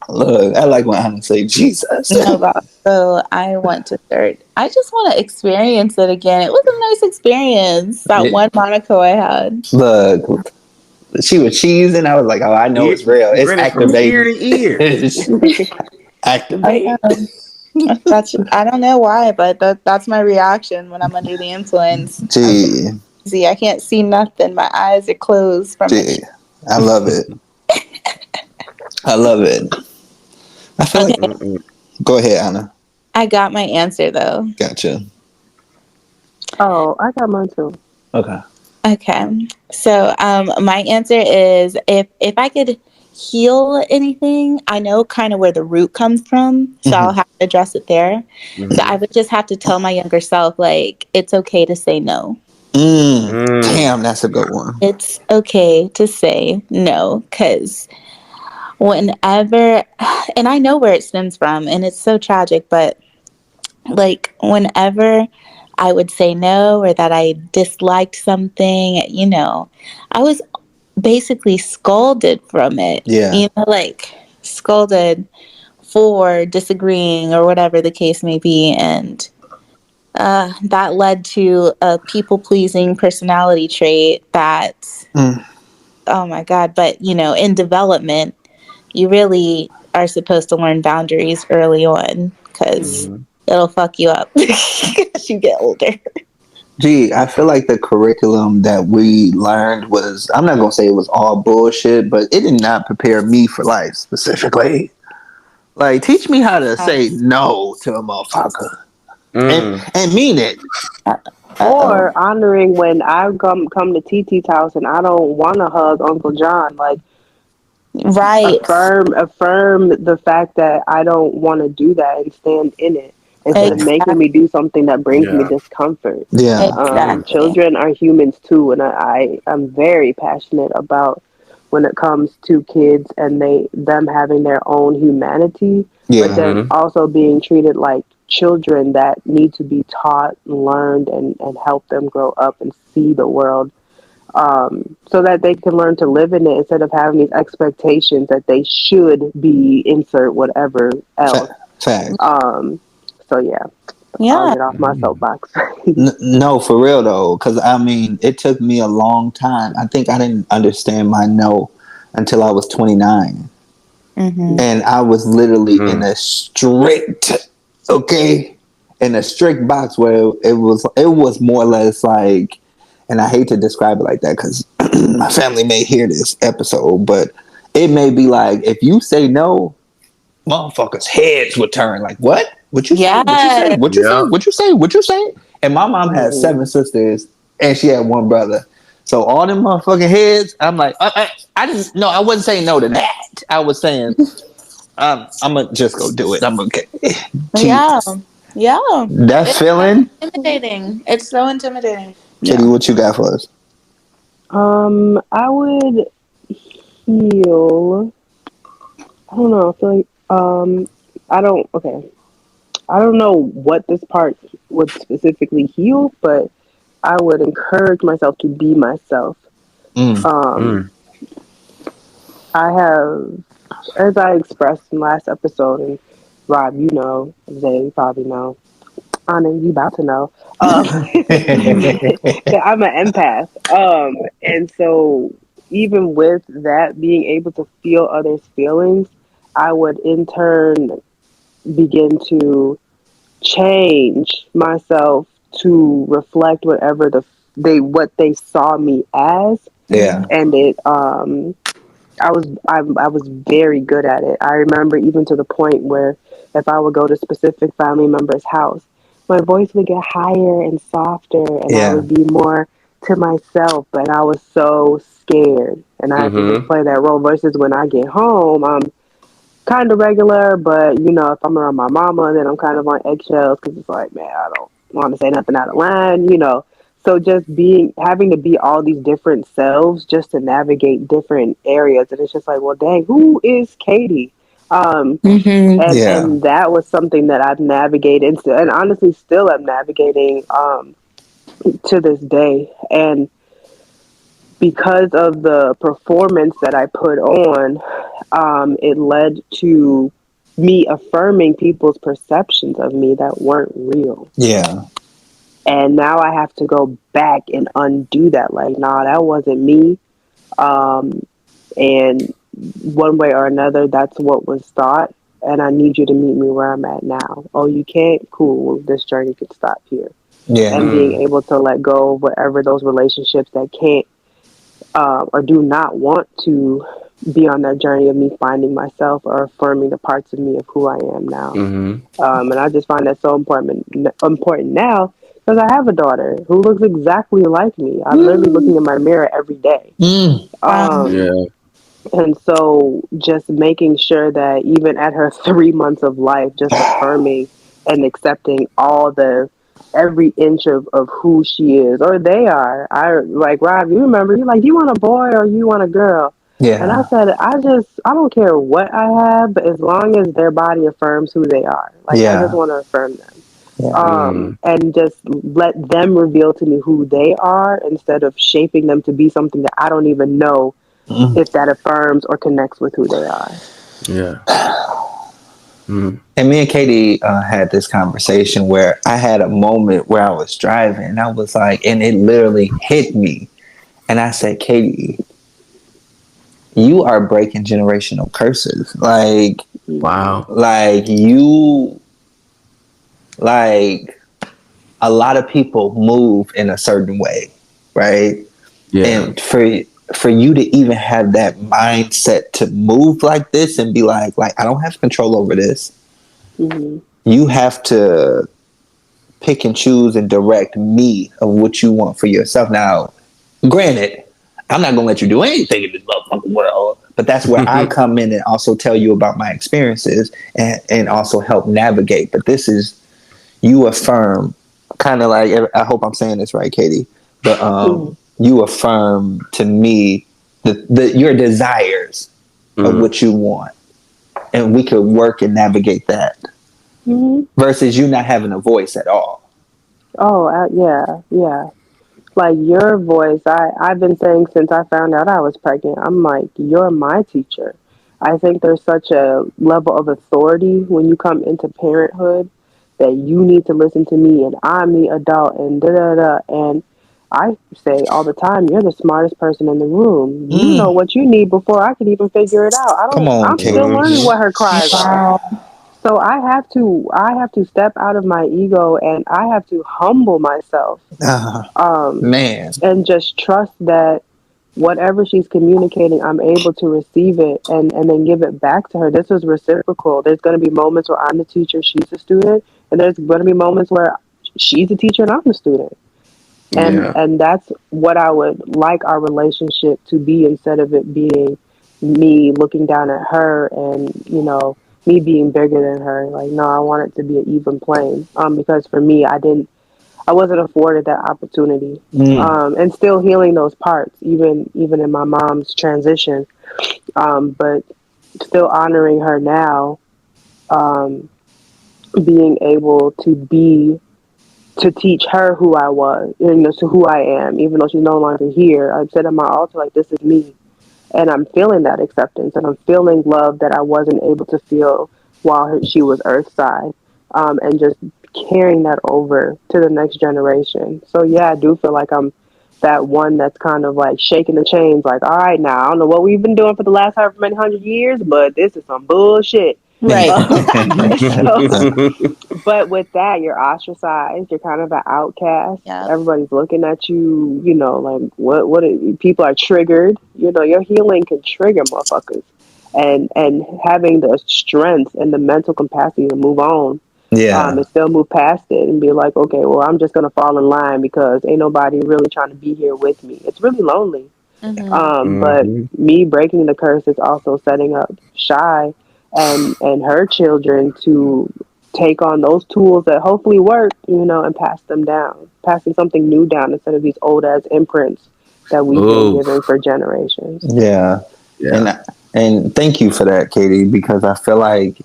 Look, I like when Hannah say Jesus. No, so I want to start. I just want to experience it again. It was a nice experience. That one Monaco I had. Look, she was cheesing. I was like, oh, I know it's real. It's activating. Ear to ear. Activating. I don't know why, but that's my reaction when I'm under the influence. Gee. See, I can't see nothing. My eyes are closed from it. I love it. I love it. I feel like. Go ahead, Anna. I got my answer though. Gotcha. Oh, I got mine too. Okay. So my answer is if I could heal anything, I know kind of where the root comes from, so I'll have to address it there. So I would just have to tell my younger self, like, it's okay to say no. Damn, that's a good one. It's okay to say no, because whenever, and I know where it stems from, and it's so tragic, but like whenever I would say no or that I disliked something, I was basically scolded from it. Yeah. Like scolded for disagreeing or whatever the case may be. And that led to a people-pleasing personality trait that, oh my God, but, in development, you really are supposed to learn boundaries early on because it'll fuck you up as you get older. Gee, I feel like the curriculum that we learned was, I'm not going to say it was all bullshit, but it did not prepare me for life specifically. Like, teach me how to say no to a motherfucker and mean it. Or honoring when I come to TT's house and I don't want to hug Uncle John. Like, right. Affirm the fact that I don't want to do that and stand in it. Instead of making me do something that brings me discomfort. Yeah. Exactly. Children are humans too, and I'm very passionate about when it comes to kids and them having their own humanity, but then also being treated like children that need to be taught, learned, and help them grow up and see the world so that they can learn to live in it instead of having these expectations that they should be insert whatever else. So yeah. I'll get off my soapbox. No, for real though, because I mean, it took me a long time. I think I didn't understand my no until I was 29, and I was literally in a strict, in a strict box where it was more or less like, and I hate to describe it like that because my family may hear this episode, but it may be like if you say no, motherfuckers' heads would turn. Like, what? What you say? What you say? What you say? What you say? What you say? And my mom had 7 sisters, and she had 1 brother. So all them motherfucking heads, I'm like, I didn't. No, I wasn't saying no to that. I was saying, I'm gonna just go do it. I'm okay. Yeah. That feeling. Intimidating. It's so intimidating. Kitty, what you got for us? I would heal. I don't know. I feel like I don't know what this part would specifically heal, but I would encourage myself to be myself. I have, as I expressed in last episode, and Rob, you know, Zay, you probably know, Anna, you about to know, that I'm an empath. And so even with that, being able to feel others' feelings, I would in turn begin to change myself to reflect whatever what they saw me as. Yeah. And I was very good at it. I remember even to the point where if I would go to specific family members' house, my voice would get higher and softer, and I would be more to myself. And I was so scared, and I had to just play that role. Versus when I get home, I'm kind of regular, but you know, if I'm around my mama, then I'm kind of on eggshells because it's like, man, I don't want to say nothing out of line, you know. So just having to be all these different selves just to navigate different areas, and it's just like, well, dang, who is Katie? And that was something that I've navigated, and honestly, still am navigating to this day. And because of the performance that I put on, it led to me affirming people's perceptions of me that weren't real. Yeah. And now I have to go back and undo that. Like, nah, that wasn't me. And one way or another, that's what was thought. And I need you to meet me where I'm at now. Oh, you can't? Cool. Well, this journey could stop here. Yeah. And being able to let go of whatever those relationships that can't or do not want to be on that journey of me finding myself or affirming the parts of me of who I am now. And I just find that so important now because I have a daughter who looks exactly like me. I'm literally looking in my mirror every day. And so just making sure that even at her 3 months of life, just affirming and accepting every inch of who she is or they are. I like, Rob, you remember, you're like, you want a boy or you want a girl? Yeah. And I said, I don't care what I have, but as long as their body affirms who they are. Like, I just want to affirm them. And just let them reveal to me who they are instead of shaping them to be something that I don't even know if that affirms or connects with who they are. Yeah. And me and Katie had this conversation where I had a moment where I was driving and I was like, and it literally hit me. And I said, Katie, you are breaking generational curses. Like, wow. Like a lot of people move in a certain way, right? Yeah. And for you to even have that mindset to move like this and be like I don't have control over this. You have to pick and choose and direct me of what you want for yourself. Now, granted, I'm not going to let you do anything in this motherfucking world, but that's where I come in and also tell you about my experiences and also help navigate. But this is, you affirm, kind of like, I hope I'm saying this right, Katie, but you affirm to me your desires of what you want. And we could work and navigate that versus you not having a voice at all. Oh, yeah. like your voice, I've been saying since I found out I was pregnant, I'm like, you're my teacher. I think there's such a level of authority when you come into parenthood that you need to listen to me and I'm the adult and da da da. And I say all the time, you're the smartest person in the room. You know what you need before I can even figure it out. I'm still learning what her cries are. So I have to step out of my ego and I have to humble myself. Man. And just trust that whatever she's communicating, I'm able to receive it and then give it back to her. This is reciprocal. There's going to be moments where I'm the teacher, she's the student, and there's going to be moments where she's the teacher and I'm the student. And that's what I would like our relationship to be, instead of it being me looking down at her and, you know, me being bigger than her. Like, no, I want it to be an even plane. Because for me, I wasn't afforded that opportunity. And still healing those parts, even in my mom's transition. But still honoring her now, being able to teach her who I was, you know, so who I am, even though she's no longer here. I've said on my altar, like, this is me. And I'm feeling that acceptance, and I'm feeling love that I wasn't able to feel while she was earthside, and just carrying that over to the next generation. So yeah, I do feel like I'm that one that's kind of like shaking the chains, like, all right, now I don't know what we've been doing for the last however many 100 years, but this is some bullshit. Right. But with that, you're ostracized. You're kind of an outcast. Yep. Everybody's looking at you. You know, like what? People are triggered. You know, your healing can trigger motherfuckers, and having the strength and the mental capacity to move on. Yeah. And still move past it and be like, okay, well, I'm just gonna fall in line because ain't nobody really trying to be here with me. It's really lonely. But me breaking the curse is also setting up Shy and her children to take on those tools that hopefully work, you know, and pass them down, passing something new down instead of these old ass imprints that we've been given for generations. Yeah. And thank you for that, Katie, because I feel like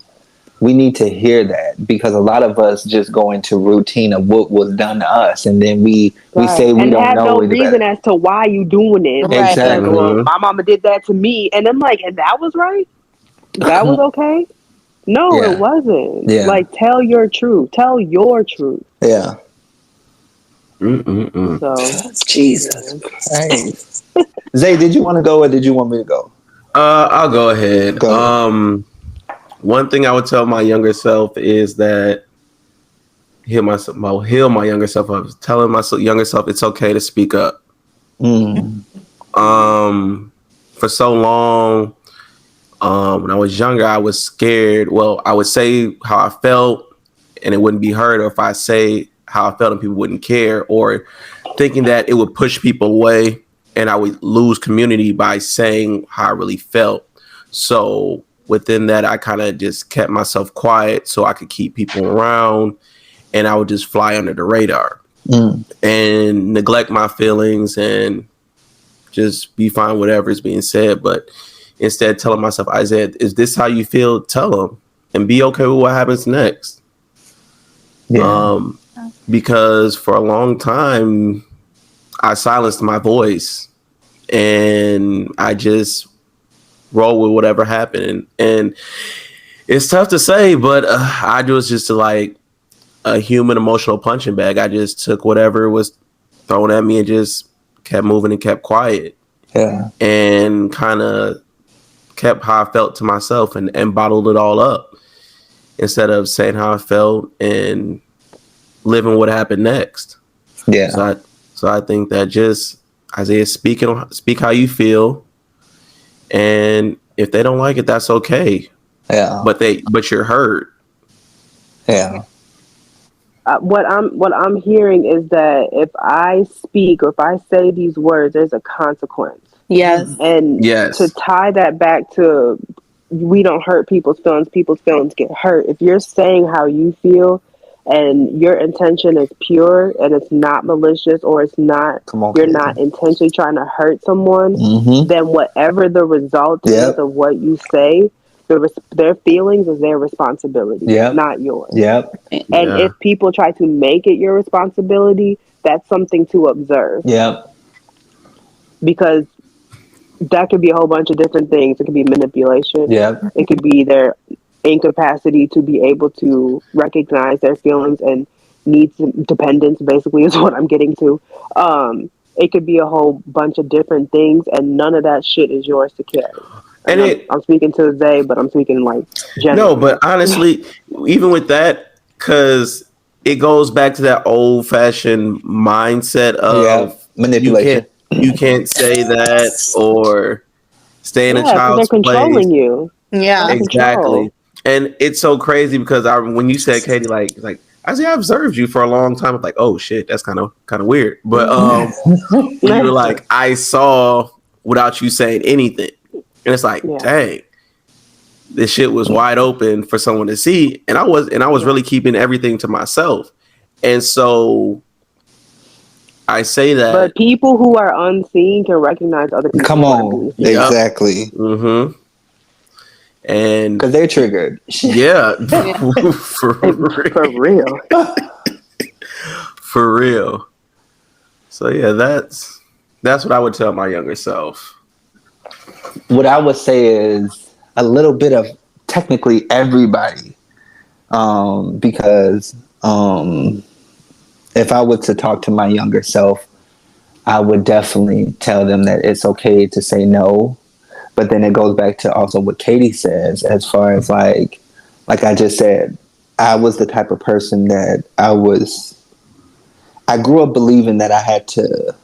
we need to hear that, because a lot of us just go into routine of what was done to us, and then we say we don't have know no reason as to why you doing it. Exactly. Like, well, my mama did that to me, and I'm like, and that was right? That was okay? No, it wasn't. Yeah. Like, tell your truth. Tell your truth. Yeah. So, Jesus Christ. Zay, did you want to go or did you want me to go? I'll go ahead. One thing I would tell my younger self is that heal my younger self. I was telling my younger self it's okay to speak up. For so long, when I was younger, I was scared. Well, I would say how I felt and it wouldn't be heard, or if I say how I felt and people wouldn't care, or thinking that it would push people away and I would lose community by saying how I really felt. So within that, I kind of just kept myself quiet so I could keep people around, and I would just fly under the radar and neglect my feelings and just be fine with whatever is being said. But instead telling myself, Isaiah, is this how you feel? Tell them and be okay with what happens next. Because for a long time, I silenced my voice and I just roll with whatever happened. And it's tough to say, but I was just like a human emotional punching bag. I just took whatever was thrown at me and just kept moving and kept quiet. Yeah. And kind of kept how I felt to myself and bottled it all up instead of saying how I felt and living what happened next. Yeah. So I think that just Isaiah, speak how you feel, and if they don't like it, that's okay. Yeah. But you're heard. Yeah. What I'm hearing is that if I speak or if I say these words, there's a consequence. Yes. And to tie that back to, we don't hurt people's feelings get hurt. If you're saying how you feel and your intention is pure and it's not malicious, or it's not, you're not intentionally trying to hurt someone, then whatever the result is of what you say, their feelings is their responsibility, not yours. And if people try to make it your responsibility, that's something to observe. Yeah. Because that could be a whole bunch of different things. It could be manipulation. Yeah. It could be their incapacity to be able to recognize their feelings and needs and dependence, basically, is what I'm getting to. It could be a whole bunch of different things, and none of that shit is yours to carry. And I'm speaking to Zay, but I'm speaking like general. No, but honestly, even with that, because it goes back to that old fashioned mindset of manipulation. You can't say that or stay in a child's they're controlling place. you. Yeah, exactly. And it's so crazy because when you said, Katie, like I say, I observed you for a long time. I'm like, oh shit, that's kind of weird. But you were like, I saw without you saying anything, and it's like, dang, this shit was wide open for someone to see, and I was really keeping everything to myself, and so I say that. But people who are unseen can recognize other people. Come on, exactly. Mm-hmm. And because they're triggered. Yeah. For real. For real. So yeah, that's what I would tell my younger self. What I would say is a little bit of technically everybody. Because if I were to talk to my younger self, I would definitely tell them that it's okay to say no. But then it goes back to also what Katie says, as far as like I just said, I was the type of person that I grew up believing that I had to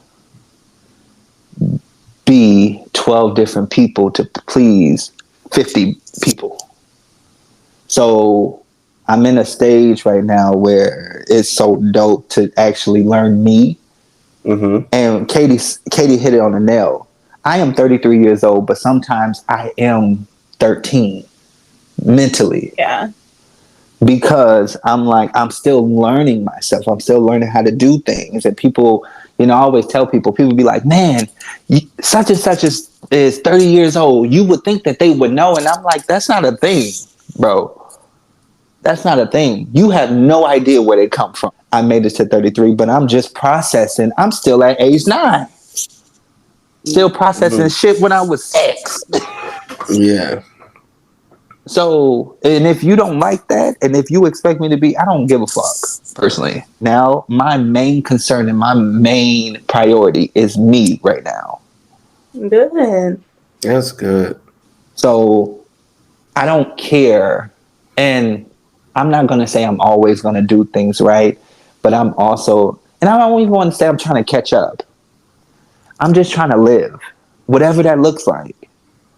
be 12 different people to please 50 people. So I'm in a stage right now where it's so dope to actually learn me. Mm-hmm. And Katie hit it on the nail. I am 33 years old, but sometimes I am 13 mentally. Yeah. Because I'm still learning myself. I'm still learning how to do things. And people, I always tell people be like, man, such and such is 30 years old. You would think that they would know. And I'm like, that's not a thing, bro. That's not a thing. You have no idea where they come from. I made it to 33, but I'm just processing. I'm still at age 9. Still processing shit when I was 6. Yeah. So, and if you don't like that, and if you expect me to be, I don't give a fuck, personally. Now, my main concern and my main priority is me right now. Good. That's good. So, I don't care. And I'm not going to say I'm always going to do things right, but I'm also, and I don't even want to say I'm trying to catch up. I'm just trying to live, whatever that looks like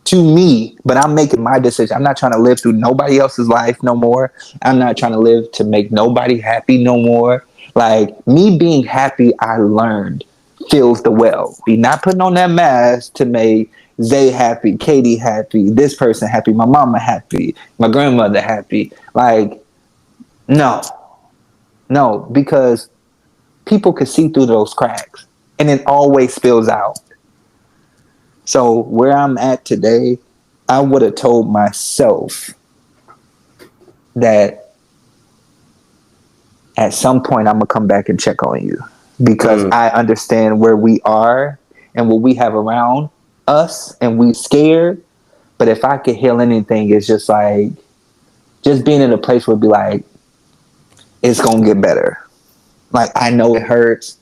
to me, but I'm making my decision. I'm not trying to live through nobody else's life no more. I'm not trying to live to make nobody happy no more. Like, me being happy, I learned, fills the well. Be not putting on that mask to make Zay happy, Katie happy, this person happy, my mama happy, my grandmother happy. Like, no, because people can see through those cracks. And it always spills out. So where I'm at today, I would have told myself that at some point I'm going to come back and check on you. Because I understand where we are and what we have around us and we scared. But if I could heal anything, it's just like, just being in a place where it'd be like, it's going to get better. Like, I know it hurts,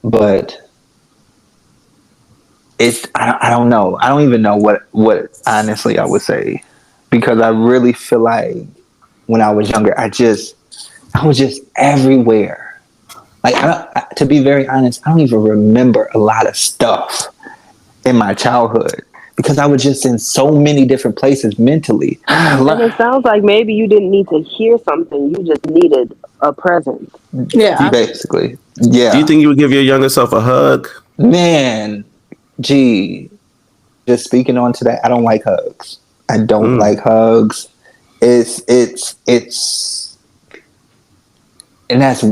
but I don't know. I don't even know what honestly I would say, because I really feel like when I was younger, I was just everywhere. Like, to be very honest, I don't even remember a lot of stuff in my childhood because I was just in so many different places mentally. And it sounds like maybe you didn't need to hear something. You just needed a presence. Yeah. Basically. Yeah. Do you think you would give your younger self a hug? Man, gee, just speaking on to that, I don't like hugs. I don't like hugs. It's and that's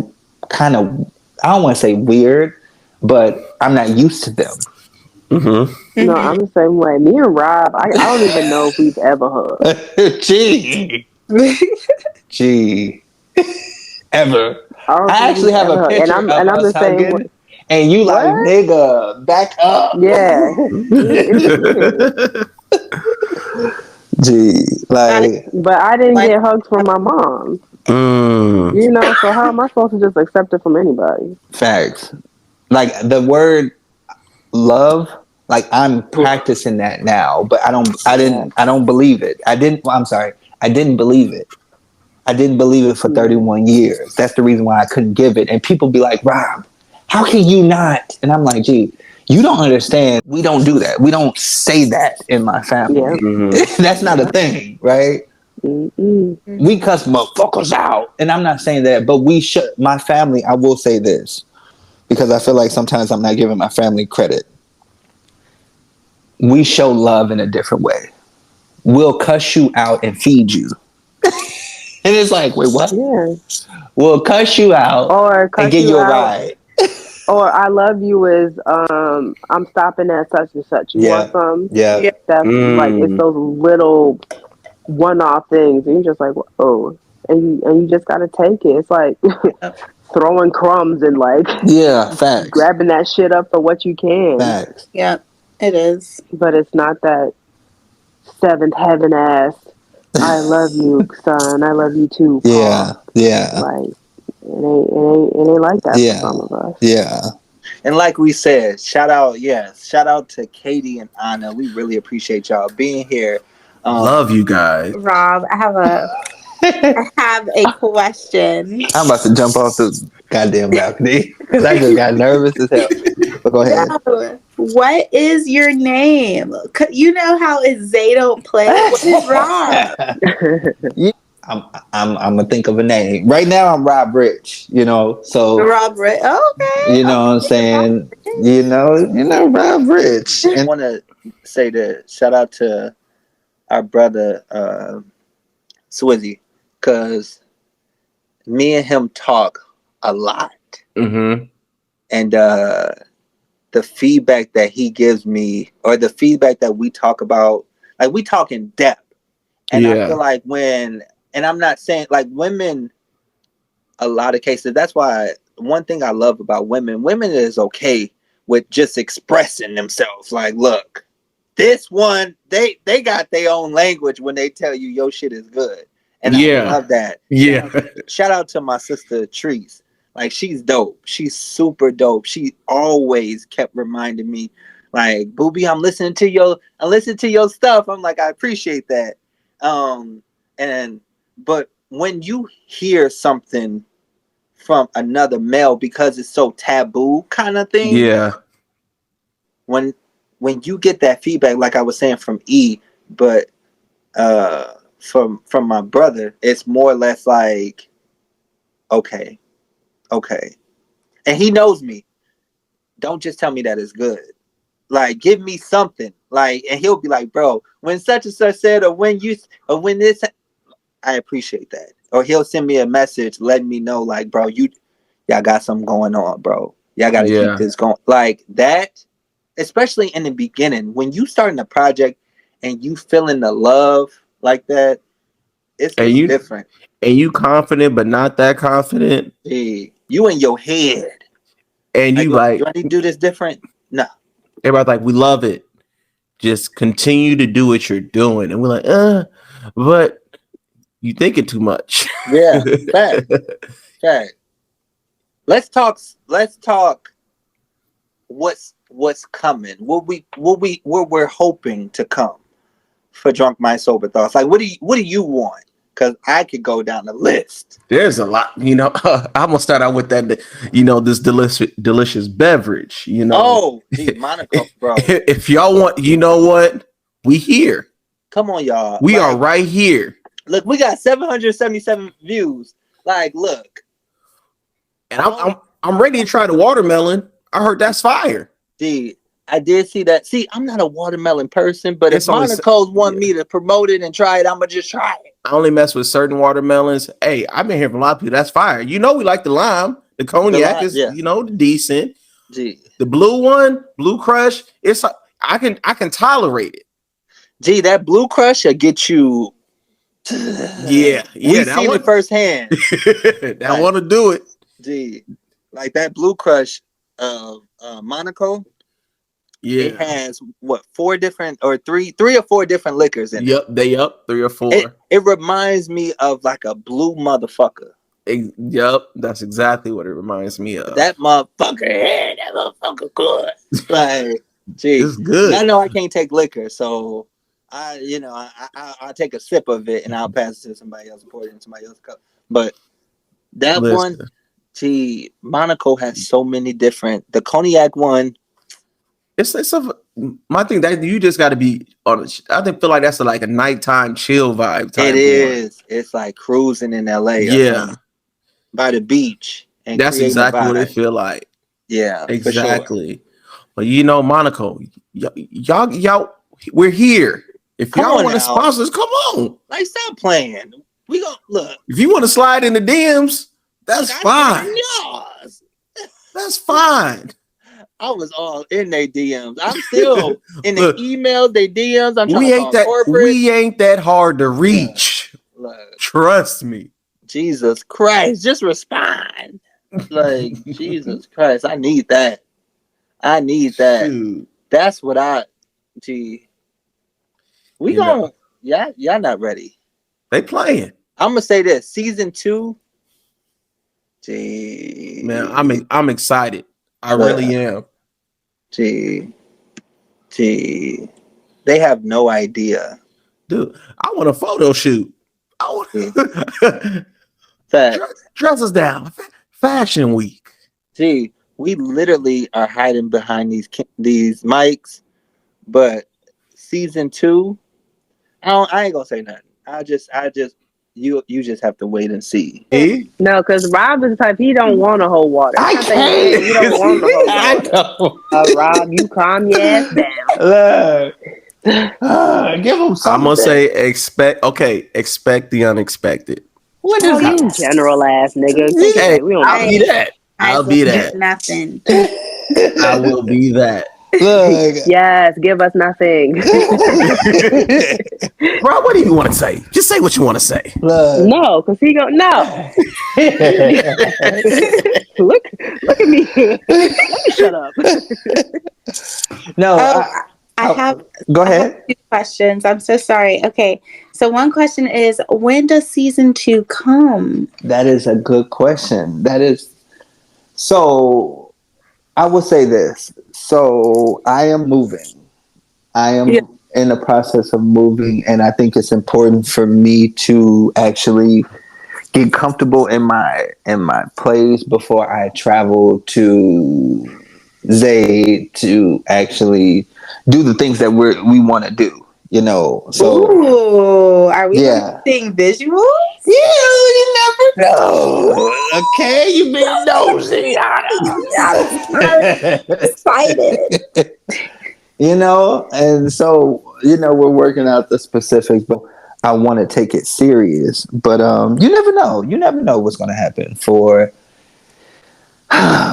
kind of, I don't want to say weird, but I'm not used to them. Mm-hmm. No, I'm the same way. Me and Rob, I don't even know if we've ever hugged. Gee. Ever. I actually have a picture of us hugging, and you like, nigga, back up. Yeah. Gee, like, but I didn't get hugs from my mom. You know, so how am I supposed to just accept it from anybody? Facts. Like the word love, like I'm practicing that now, but I don't believe it. I didn't believe it. I didn't believe it for 31 years. That's the reason why I couldn't give it. And people be like, Rob, how can you not? And I'm like, gee, you don't understand. We don't do that. We don't say that in my family. Yeah. Mm-hmm. That's not a thing, right? Mm-mm. We cuss motherfuckers out. And I'm not saying that, but we should. My family, I will say this, because I feel like sometimes I'm not giving my family credit. We show love in a different way. We'll cuss you out and feed you. And it's like, wait, what? Yeah. We'll cuss you out and give you a ride. Or I love you is I'm stopping at such and such. You want some? Yeah. That's like it's those little one-off things, and you're just like, oh, and you just gotta take it. It's like throwing crumbs and like facts. Grabbing that shit up for what you can. Facts. Yeah, it is. But it's not that seventh heaven ass. I love you, son. I love you too, Paul. Yeah. Like it ain't like that for some of us. Yeah. And like we said, shout out to Katie and Anna. We really appreciate y'all being here. Love you guys. Rob, I have a question. I'm about to jump off the goddamn balcony because I just got nervous as hell. But go ahead. What is your name? You know how it's Zay don't play. What is Rob? I'm gonna think of a name. Right now I'm Rob Rich, so Rob Rich. Okay. You know what I'm saying? You know Rob Rich. And I wanna say that shout out to our brother Swizzy, because me and him talk a lot. Mm-hmm. And the feedback that he gives me, or the feedback that we talk about, like we talk in depth. And I feel like and I'm not saying like women, a lot of cases, that's why one thing I love about women is okay with just expressing themselves. Like, look, this one, they got their own language when they tell you your shit is good. And I love that. Yeah. Shout out to my sister Treese. Like, she's dope. She's super dope. She always kept reminding me, like, Booby, I'm listening to your stuff. I'm like, I appreciate that. But when you hear something from another male, because it's so taboo kind of thing. Yeah. When you get that feedback, like I was saying from E, but from my brother, it's more or less like, okay. And he knows me. Don't just tell me that it's good. Like, give me something. Like, and he'll be like, bro, when such and such said, or when this, I appreciate that. Or he'll send me a message letting me know, like, bro, y'all got something going on, bro. Y'all got to keep this going. Like that, especially in the beginning, when you starting a project and you feeling the love like that, it's different. And you confident, but not that confident. Hey, you in your head. And you like, do I need to do this different? No. Everybody's like, we love it. Just continue to do what you're doing. And we're like, but you thinking too much. Yeah. Fact. Let's talk what's coming. What we're hoping to come for Drunk Mind Sober Thoughts. Like, what do you want? Because I could go down the list. There's a lot, I'm gonna start out with that, this delicious beverage, Oh, geez, Monaco, bro. If y'all want, you know what? We here. Come on, y'all. We are right here. Look, we got 777 views. Like, look. And I'm ready to try the watermelon. I heard that's fire. Dude, I did see that. See, I'm not a watermelon person, but if Monaco's want me to promote it and try it, I'm gonna just try it. I only mess with certain watermelons. Hey, I've been hearing from a lot of people. That's fire. We like the lime. The cognac is, decent. Gee. The blue one, Blue Crush, I can tolerate it. Gee, that Blue Crush will get you. Yeah. We seen it firsthand. I want to do it. Gee, like that Blue Crush of Monaco. Yeah, it has what 4 different or 3 or 4 different liquors in it. Yep, 3 or 4. It reminds me of like a blue motherfucker. Yep, that's exactly what it reminds me of. That motherfucker, yeah, that motherfucker good. Like, gee, it's good. I know I can't take liquor, so I'll take a sip of it and I'll pass it to somebody else and pour it in somebody else's cup. But that one, gee, Monaco has so many different. The cognac one. My thing that you just got to be on. I feel like that's like a nighttime chill vibe. It is. One. It's like cruising in LA. Yeah, by the beach. And that's exactly what it feel like. Yeah, exactly. Sure. But Monaco, y'all, we're here. If y'all want to sponsor us, come on. Like, stop playing. We gonna look. If you want to slide in the DMs, that's fine. That's fine. I was all in their DMs. I'm still in the emails, their DMs. I'm trying we ain't that hard to reach. Look. Trust me. Jesus Christ, just respond. Like, Jesus Christ, I need that. Shoot. That's what we gon' y'all not ready. They playing. I'm gonna say this, season 2. Gee. Man, I'm excited. I really am. Gee. They have no idea. Dude, I want a photo shoot. Dress us down. Fashion week. Gee, we literally are hiding behind these mics, but season 2, I ain't gonna say nothing. I just you just have to wait and see. No, because Rob is the type, he don't want to hold water. I can't. You don't want to hold water. Rob, you calm your ass down. Look. Give him something. I'm gonna say expect the unexpected. What is you general ass nigga? Hey, I'll be that. I'll be that. Nothing. I will be that. Look. Yes, give us nothing. Bro, what do you want to say? Just say what you want to say. Look. No, because he don't know. look at me. Shut up. No, I have. Go ahead. I have 2 questions. I'm so sorry. Okay, so one question is, when does season 2 come? That is a good question. So I will say this. So I am moving. I am in the process of moving, and I think it's important for me to actually get comfortable in my place before I travel to Zay to actually do the things that we want to do. So ooh, are we seeing visuals? Yeah, you never know. Okay, you being nosy. I'm excited. And so, we're working out the specifics, but I want to take it serious. But you never know. You never know what's going to happen for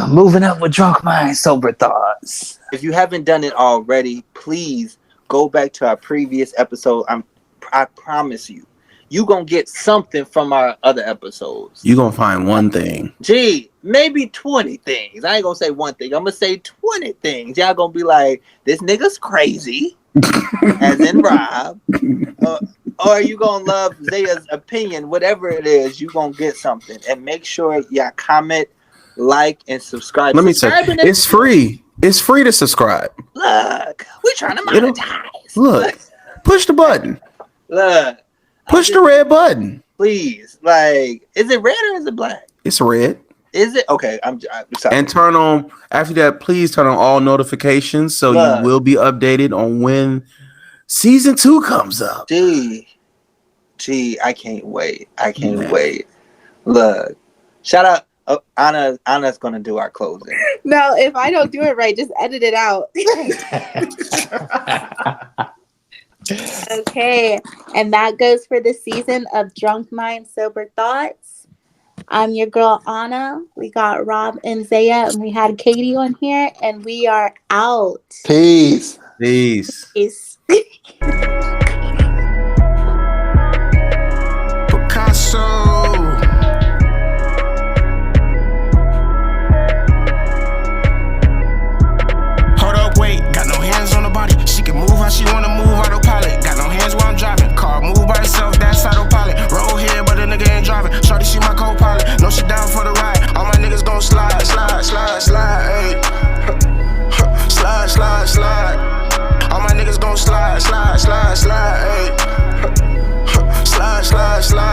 moving up with Drunk Minds, Sober Thoughts. If you haven't done it already, please go back to our previous episode. I promise you gonna get something from our other episodes. You gonna find one thing. Gee, maybe 20 things. I ain't gonna say one thing. I'm gonna say 20 things. Y'all gonna be like, this nigga's crazy, as in Rob. Or you gonna love Zaya's opinion. Whatever it is, you gonna get something. And make sure y'all comment, like, and subscribe. Let me say, it's free. It's free to subscribe. Look, we're trying to monetize. Look, push the button. Look. Push the red button. Please. Like, is it red or is it black? It's red. Is it? Okay, I'm sorry. And after that, please turn on all notifications so you will be updated on when season 2 comes up. Gee, I can't wait. Wait. Look, shout out. Anna's gonna do our closing. No, if I don't do it right, just edit it out. Okay, and that goes for the season of Drunk Minds, Sober Thoughts. I'm your girl Anna. We got Rob and Zaya, and we had Katie on here, and we are out. Peace. Picasso. slide, slide, ayy. Slide, slide, slide.